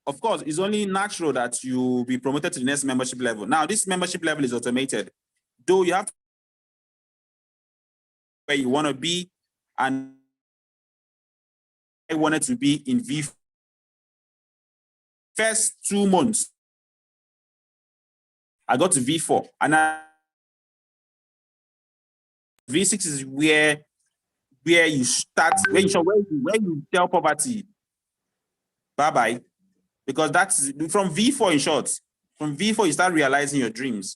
of course, it's only natural that you be promoted to the next membership level. Now, this membership level is automated, though you have to where you want to be, and I wanted to be in V. First 2 months, I got to V4, and V6 is where you start, where you tell poverty bye-bye. Because that's from V4 in short. From V4, you start realizing your dreams.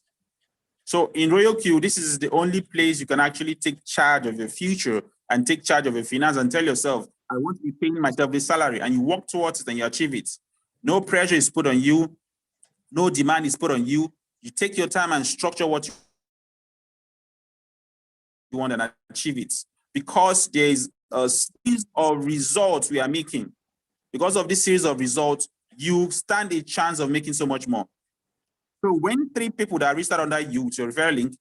So in Royal Q, this is the only place you can actually take charge of your future and take charge of your finance and tell yourself, I want to be paying myself this salary, and you work towards it and you achieve it. No pressure is put on you. No demand is put on you. You take your time and structure what you want and achieve it. Because there is a series of results we are making. Because of this series of results, you stand a chance of making so much more. So when 3 people that are registered under you with your referral link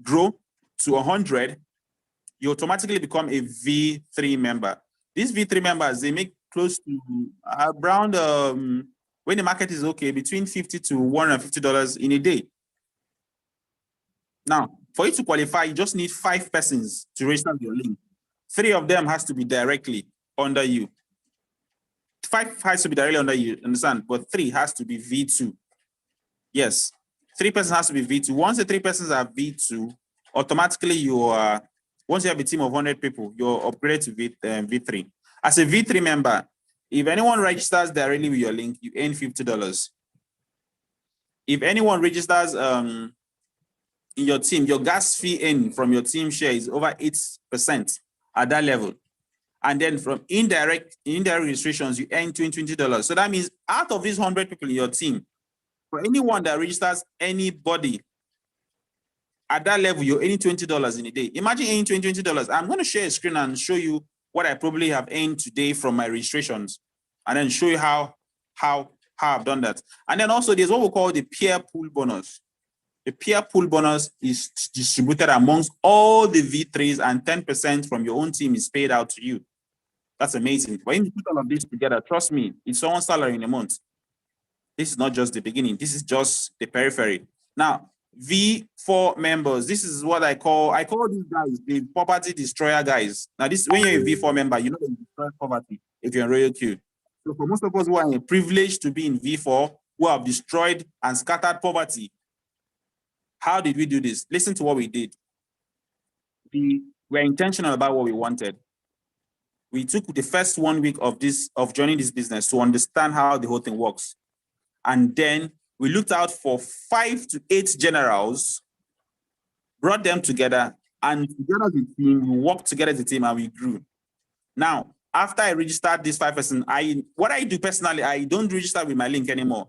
grow to 100, you automatically become a V3 member. These V3 members, they make close to around, when the market is okay, between $50 to $150 in a day. Now, for you to qualify, you just need 5 persons to register your link. 3 of them has to be directly under you. 5 has to be directly under you, understand? But 3 has to be V2. Yes, 3 persons has to be V2. Once the 3 persons are V2, automatically you are, once you have a team of 100 people, you're upgraded to V3. As a V3 member, if anyone registers directly with your link, you earn $50. If anyone registers in your team, your gas fee in from your team share is over 8% at that level. And then from indirect registrations, you earn $20. So that means out of these 100 people in your team, for anyone that registers anybody at that level, you're earning $20 in a day. Imagine earning $20. I'm going to share a screen and show you what I probably have earned today from my registrations, and then show you how I've done that. And then also there's what we call the peer pool bonus. The peer pool bonus is distributed amongst all the V3s, and 10% from your own team is paid out to you. That's amazing. When you put all of this together, trust me, it's someone's salary in a month. This is not just the beginning. This is just the periphery. Now, V4 members, this is what I call these guys the poverty destroyer guys. Now, this when you're a V4 member, you know you destroy poverty if you're in Royal Q. So for most of us who are privileged to be in V4, who have destroyed and scattered poverty, how did we do this? Listen to what we did. We were intentional about what we wanted. We took the first 1 week of joining this business to understand how the whole thing works. And then we looked out for 5 to 8 generals, brought them together, and together as a team, we worked together as a team and we grew. Now, after I registered this 5 person, what I do personally, I don't register with my link anymore.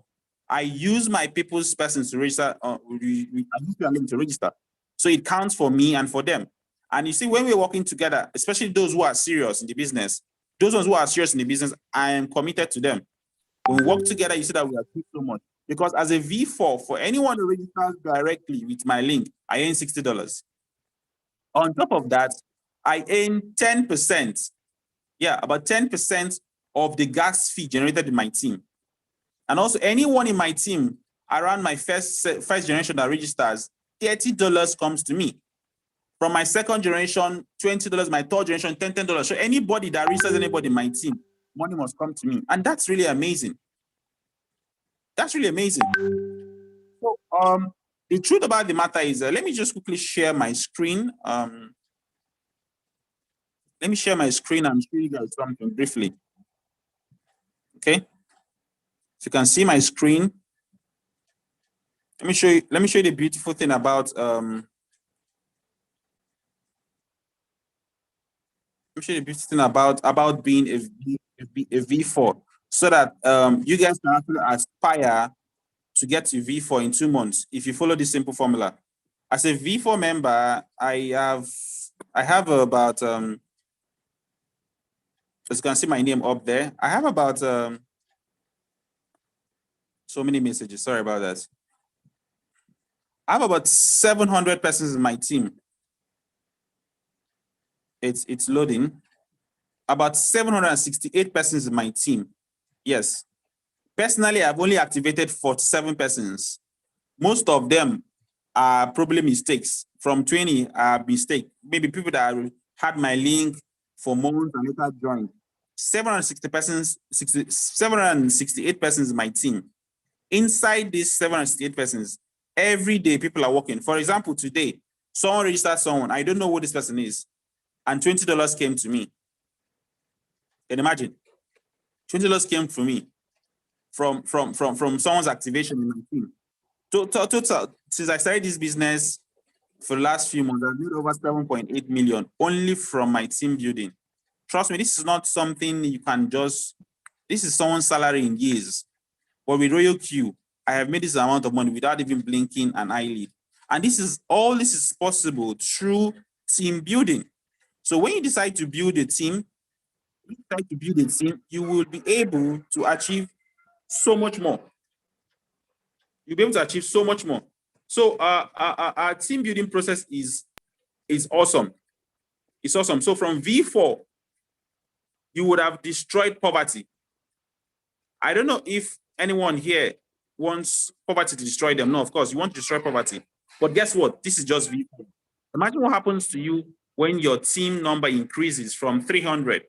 I use my people's persons to register. I use their link to register. So it counts for me and for them. And you see, when we're working together, especially those who are serious in the business, those ones who are serious in the business, I am committed to them. When we work together, you see that we achieve so much. Because as a V4, for anyone who registers directly with my link, I earn $60. On top of that, I earn 10%. Yeah, about 10% of the gas fee generated in my team. And also anyone in my team around my first generation that registers, $30 comes to me. From my second generation, $20, my third generation, $10. So anybody that registers anybody in my team, money must come to me. And that's really amazing. That's really amazing. So the truth about the matter is, let me just quickly share my screen. Let me share my screen and show you guys something briefly. Okay. If you can see my screen, let me show you the beautiful thing about being a V4, so that you guys can actually aspire to get to V4 in 2 months if you follow this simple formula. As a V4 member, I have about as you can see my name up there. I have about so many messages. Sorry about that. I have about 700 persons in my team. It's loading. About 768 persons in my team. Yes. Personally, I've only activated 47 persons. Most of them are probably mistakes. From 20 are mistake. Maybe people that had my link for months and later joined. 768 persons in my team. Inside these 768 persons, every day people are working. For example, today, someone registered someone. I don't know who this person is. And $20 came to me. Can you imagine? $20 came to me from someone's activation in my team. Total, since I started this business for the last few months, I've made over 7.8 million only from my team building. Trust me, this is not something you can just, this is someone's salary in years. But with Royal Q, I have made this amount of money without even blinking an eyelid. And this is possible through team building. So when you decide to build a team, you will be able to achieve so much more. You'll be able to achieve so much more. So our team building process is awesome. It's awesome. So from V4, you would have destroyed poverty. I don't know if anyone here wants poverty to destroy them. No, of course, you want to destroy poverty. But guess what? This is just V4. Imagine what happens to you when your team number increases from 300.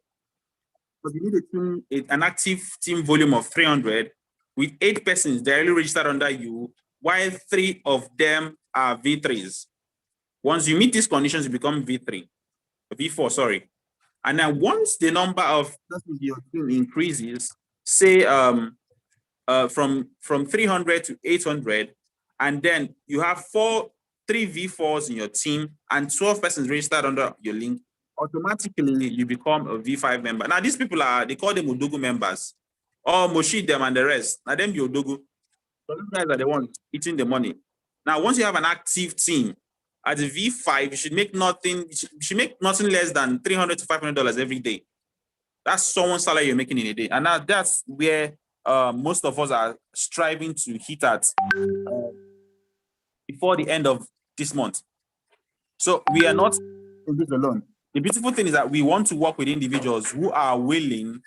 Because you need an active team volume of 300 with 8 persons directly registered under you, while 3 of them are V3s. Once you meet these conditions, you become V4, sorry. And then once the number of persons in your team increases, say from 300 to 800, and then you have 3 V4s in your team and 12 persons registered under your link, automatically you become a V5 member. Now these people they call them Odogu members, or Moshi them and the rest. Now them be Odogu. So those guys are the ones eating the money. Now once you have an active team, as a V5, you should make nothing less than $300 to $500 every day. That's someone's salary you're making in a day. And now that's where most of us are striving to hit at before the end of this month. So we are not in this alone. The beautiful thing is that we want to work with individuals who are willing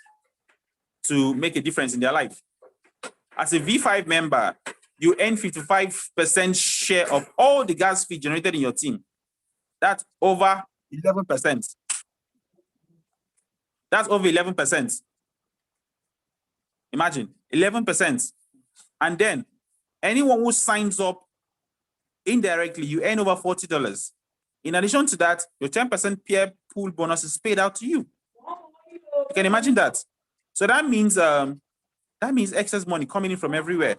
to make a difference in their life. As a V5 member, you earn 55% share of all the gas fee generated in your team. That's over 11%. That's over 11%. Imagine, 11%. And then anyone who signs up indirectly, you earn over $40. In addition to that, your 10% peer pool bonus is paid out to you. You can imagine that. So that means excess money coming in from everywhere.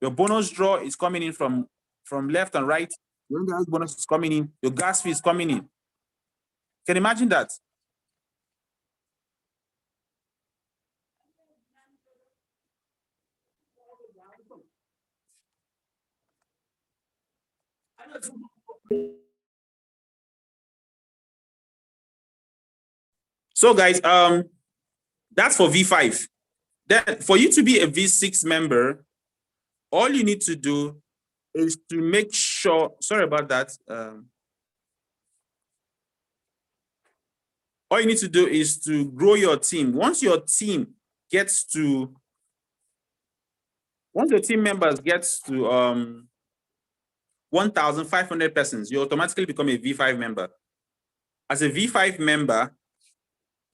Your bonus draw is coming in from left and right. Your indirect bonus is coming in. Your gas fee is coming in. You can imagine that. So guys, that's for V5. Then for you to be a V6 member, all you need to do is to make sure, sorry about that. All you need to do is to grow your team. Once your team members gets to 1,500 persons, you automatically become a V5 member. As a V5 member,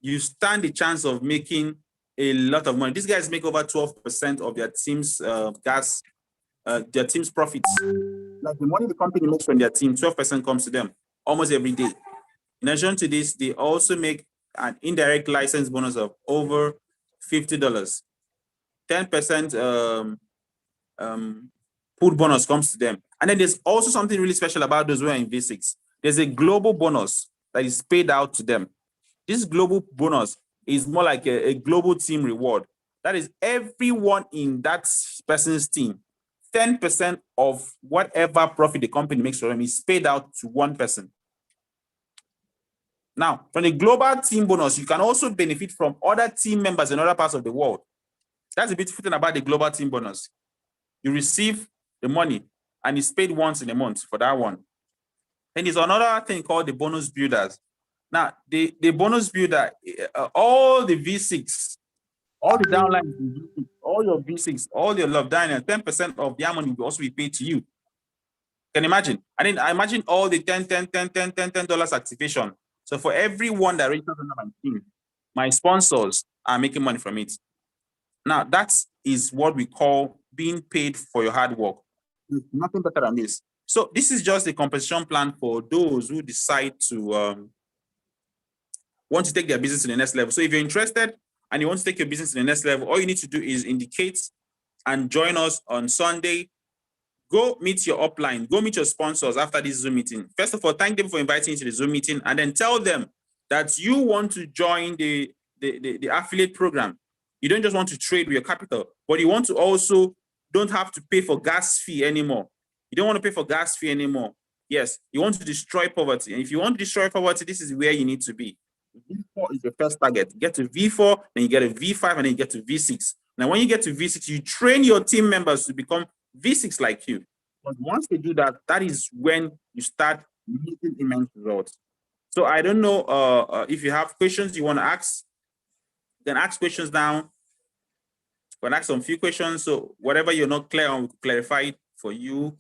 you stand the chance of making a lot of money. These guys make over 12% of their team's their team's profits. Like the money the company makes from their team, 12% comes to them almost every day. In addition to this, they also make an indirect license bonus of over $50. 10% pool bonus comes to them. And then there's also something really special about those who are in V6. There's a global bonus that is paid out to them. This global bonus is more like a global team reward. That is everyone in that person's team. 10% of whatever profit the company makes for them is paid out to one person. Now, from the global team bonus, you can also benefit from other team members in other parts of the world. That's the beautiful thing about the global team bonus. You receive the money and it's paid once in a month for that one. Then there's another thing called the bonus builders. Now, the bonus builder, all the V6, all the downlines, all your V6, all your love diners, 10% of their money will also be paid to you. Can you imagine? And then I imagine all the $10 activation. So for everyone that reaches under my team, my sponsors are making money from it. Now, that is what we call being paid for your hard work. There's nothing better than this. So this is just a compensation plan for those who decide to want to take their business to the next level. So if you're interested and you want to take your business to the next level, all you need to do is indicate and join us on Sunday. Go meet your upline, go meet your sponsors after this Zoom meeting. First of all, thank them for inviting you to the Zoom meeting, and then tell them that you want to join the affiliate program. You don't just want to trade with your capital, but you want to also don't have to pay for gas fee anymore. You don't want to pay for gas fee anymore. Yes, you want to destroy poverty. And if you want to destroy poverty, this is where you need to be. V4 is the first target. Get to V4, then you get a V5, and then you get to V6. Now, when you get to V6, you train your team members to become V6 like you. But once they do that, that is when you start making immense results. So I don't know if you have questions you want to ask, then ask questions now. We'll ask some few questions. So whatever you're not clear on, we'll clarify it for you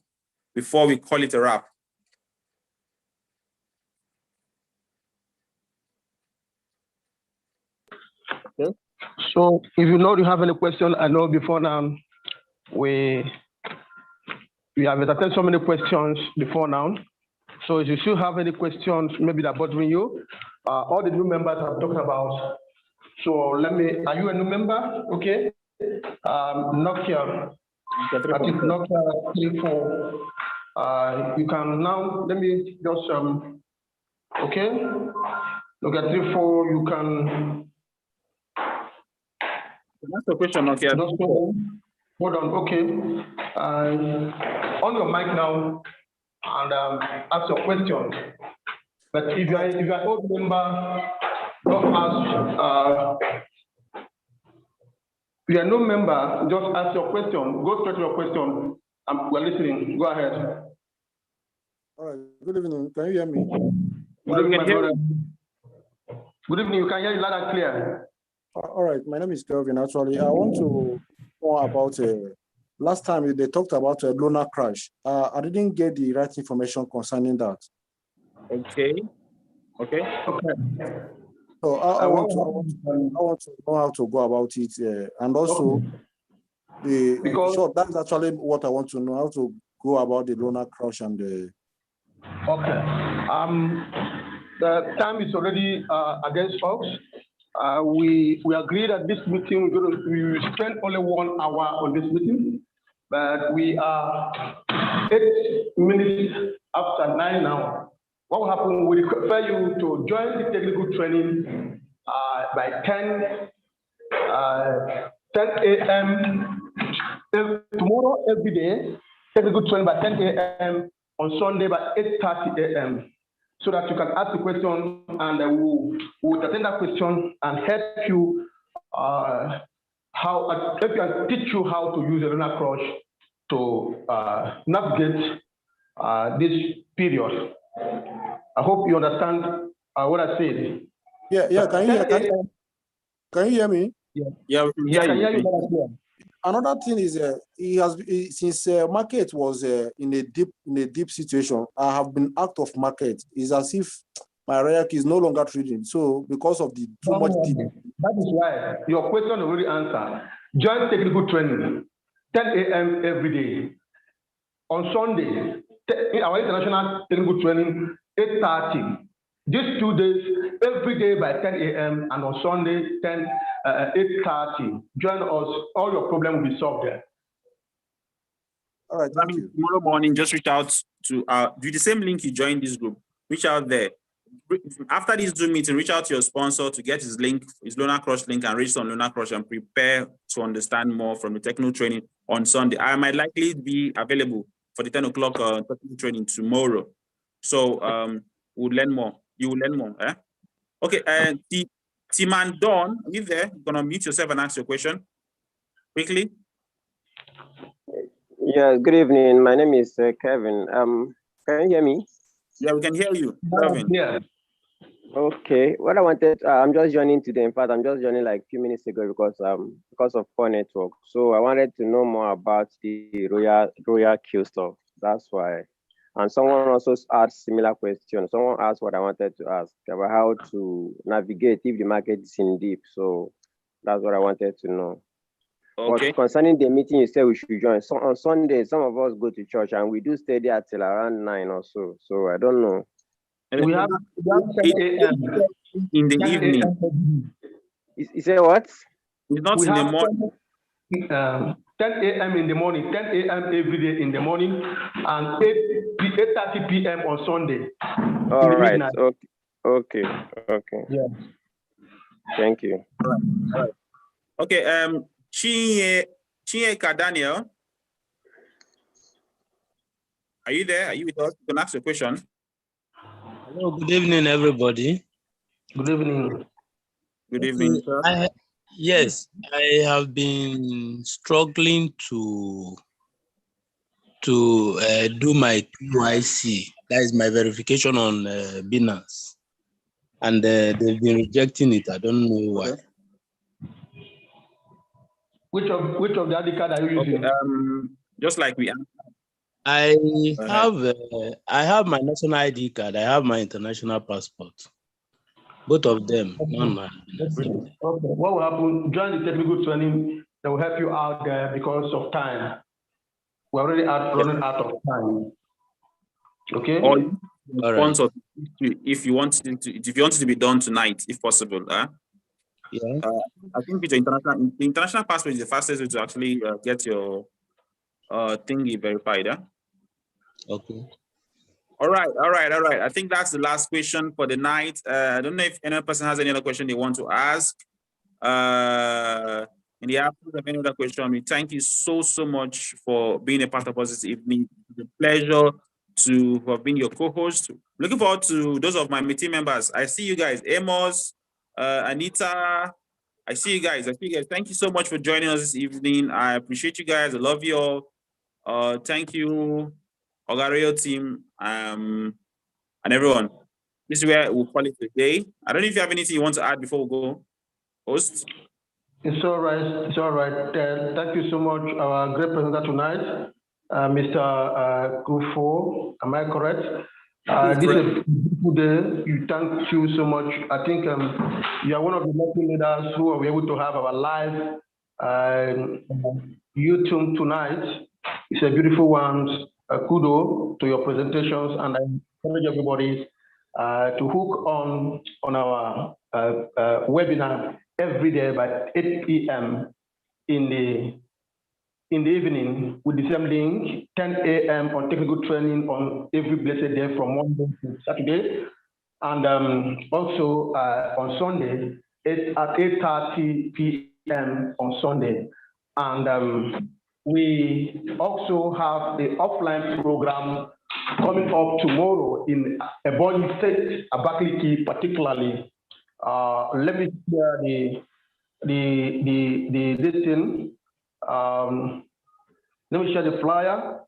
before we call it a wrap. Okay. So if you know you have any question, I know before now we have entertained so many questions before now. So if you still have any questions, maybe that bothering you, all the new members I'm talking about. So are you a new member? Okay. Nokia, I think Nokia 34. You can now, let me just, okay. Nokia 34, you can. That's the question, Nokia. Hold on, okay. On your mic now, and ask your question. But if you're an old member, don't ask. If you're no member, just ask your question. Go straight to your question. We're listening. Go ahead. All right. Good evening. Can you hear me? Good evening, my brother. Good evening. You can hear you loud and clear. All right. My name is Kelvin. Actually, I want to know about last time they talked about a lunar crash. I didn't get the right information concerning that. Okay. So I want to know how to go about it, and also because that's actually what I want to know, how to go about the lunar crash and the. Okay. The time is already against us. We agreed at this meeting we will spend only 1 hour on this meeting, but we are 8 minutes after 9 now. What will happen? We require you to join the technical training by 10 a.m. Tomorrow, every day, technical training by 10 a.m. on Sunday by 8:30 a.m. so that you can ask the question and we'll attend that question and help you teach you how to use a lunar crush to navigate this period. I hope you understand what I said. Yeah. Can you hear me? Yeah, we can hear you. Another thing is, since market was in a deep situation, I have been out of market. It's as if my hierarchy is no longer trading. So because of the too much deep That is why your question already answered. Join technical training, 10 a.m. every day. On Sunday, our international technical training, 8:30. These 2 days, every day by 10 a.m. and on Sunday, 8:30. Join us. All your problems will be solved there. All right, thank you. Tomorrow morning, just reach out to do the same link you joined this group. Reach out there. After this Zoom meeting, reach out to your sponsor to get his link, his Lona Crush link, and register on Lona Crush and prepare to understand more from the technical training on Sunday. I might likely be available for the 10 o'clock technical training tomorrow. So we'll learn more. You will learn more. Eh? Okay, and Timan Dawn, are you there? You're gonna mute yourself and ask your question quickly. Yeah, good evening. My name is Kevin. Can you hear me? Yeah, we can hear you, Kevin. Yeah. Okay. What I wanted, I'm just joining today. In fact, I'm just joining like a few minutes ago because of poor network. So I wanted to know more about the Royal Q stuff. That's why. And someone also asked similar question. Someone asked what I wanted to ask about how to navigate if the market is in deep. So that's what I wanted to know. Okay. But concerning the meeting you said we should join. So on Sunday, some of us go to church and we do stay there till around 9 or so. So I don't know. We have 10 a.m. in the evening. You say what? It's not We in the have morning. 10 a.m. in the morning, 10 a.m. every day in the morning, and 8:30 p.m. on Sunday. All right. Midnight. Okay. Yeah. Thank you. All right. Okay. Chieka Daniel, are you there? Are you with us? You can ask a question. Hello. Good evening, everybody. Good evening. Good evening, sir. Yes, I have been struggling to do my KYC. That is my verification on Binance, and they've been rejecting it. I don't know why. Okay. Which of the ID card are you using? Okay, just like we answered. I have my national ID card. I have my international passport. Both of them. Okay. What will happen? Join the technical training. That will help you out there because of time. We're already running out of time. Okay. Or sponsor if you want it to be done tonight, if possible. Yeah. I think with the international passport is the fastest way to actually get your thingy verified. Okay. All right. I think that's the last question for the night. I don't know if any person has any other question they want to ask. In the absence of any other question, we thank you so much for being a part of us this evening. It's a pleasure to have been your co-host. Looking forward to those of my team members. I see you guys, Amos, Anita. I see you guys. Thank you so much for joining us this evening. I appreciate you guys. I love you all. Thank you, Ogario team, and everyone. This is where we'll call it today. I don't know if you have anything you want to add before we go, host. It's all right. Thank you so much, our great presenter tonight, Mr. Kufo. Am I correct? This is a beautiful day. Thank you so much. I think you are one of the lucky leaders who are able to have our live YouTube tonight. It's a beautiful one. Kudos to your presentations, and I encourage everybody to hook on our webinar every day by 8 p.m. in the evening with the same link, 10 a.m. on technical training on every blessed day from Monday to Saturday. And also on Sunday, at 8:30 p.m. on Sunday. And we also have the offline program coming up tomorrow in Ebonyi State, Abakaliki particularly. Let me share this thing. Let me share the flyer.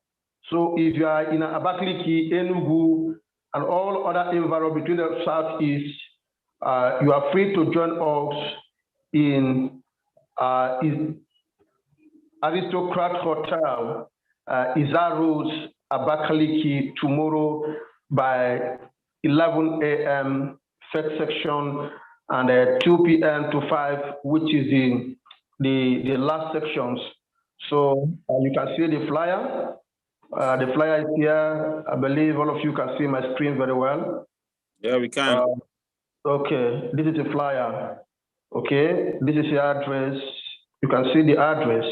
So if you are in Abakaliki, Enugu, and all other environment between the southeast, you are free to join us in Aristocrat Hotel, Izaros, Abakaliki tomorrow by 11 a.m. first section and 2 p.m. to 5, which is the last sections. So you can see the flyer. The flyer is here. I believe all of you can see my screen very well. Yeah, we can. Okay, this is the flyer. Okay, this is the address. You can see the address.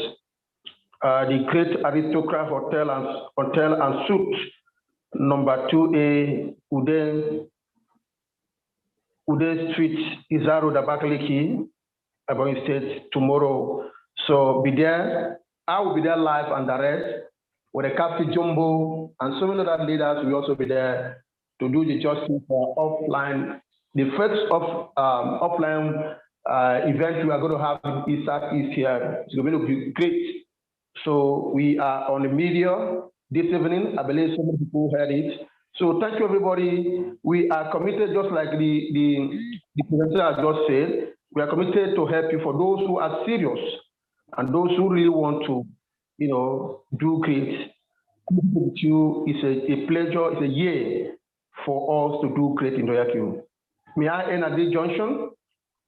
The Great Aristocrat Hotel and Suite, number 2A, Ude Street, Izaro, Abakaliki, Ebonyi State, tomorrow. So be there. I will be there live and direct with a Captain Jumbo and so many other leaders will also be there to do the justice for offline. The first offline event we are going to have in East here. It's going to be great. So we are on the media this evening. I believe so many people heard it. So thank you, everybody. We are committed, just like the presenter has just said, we are committed to help you for those who are serious and those who really want to, do great. With you, it's a pleasure, it's a year for us to do great in Royal. May I end at this junction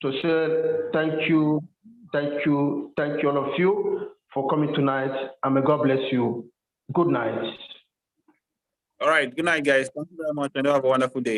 to say thank you, all of you for coming tonight, and may God bless you. Good night. All right. Good night, guys. Thank you very much, and have a wonderful day.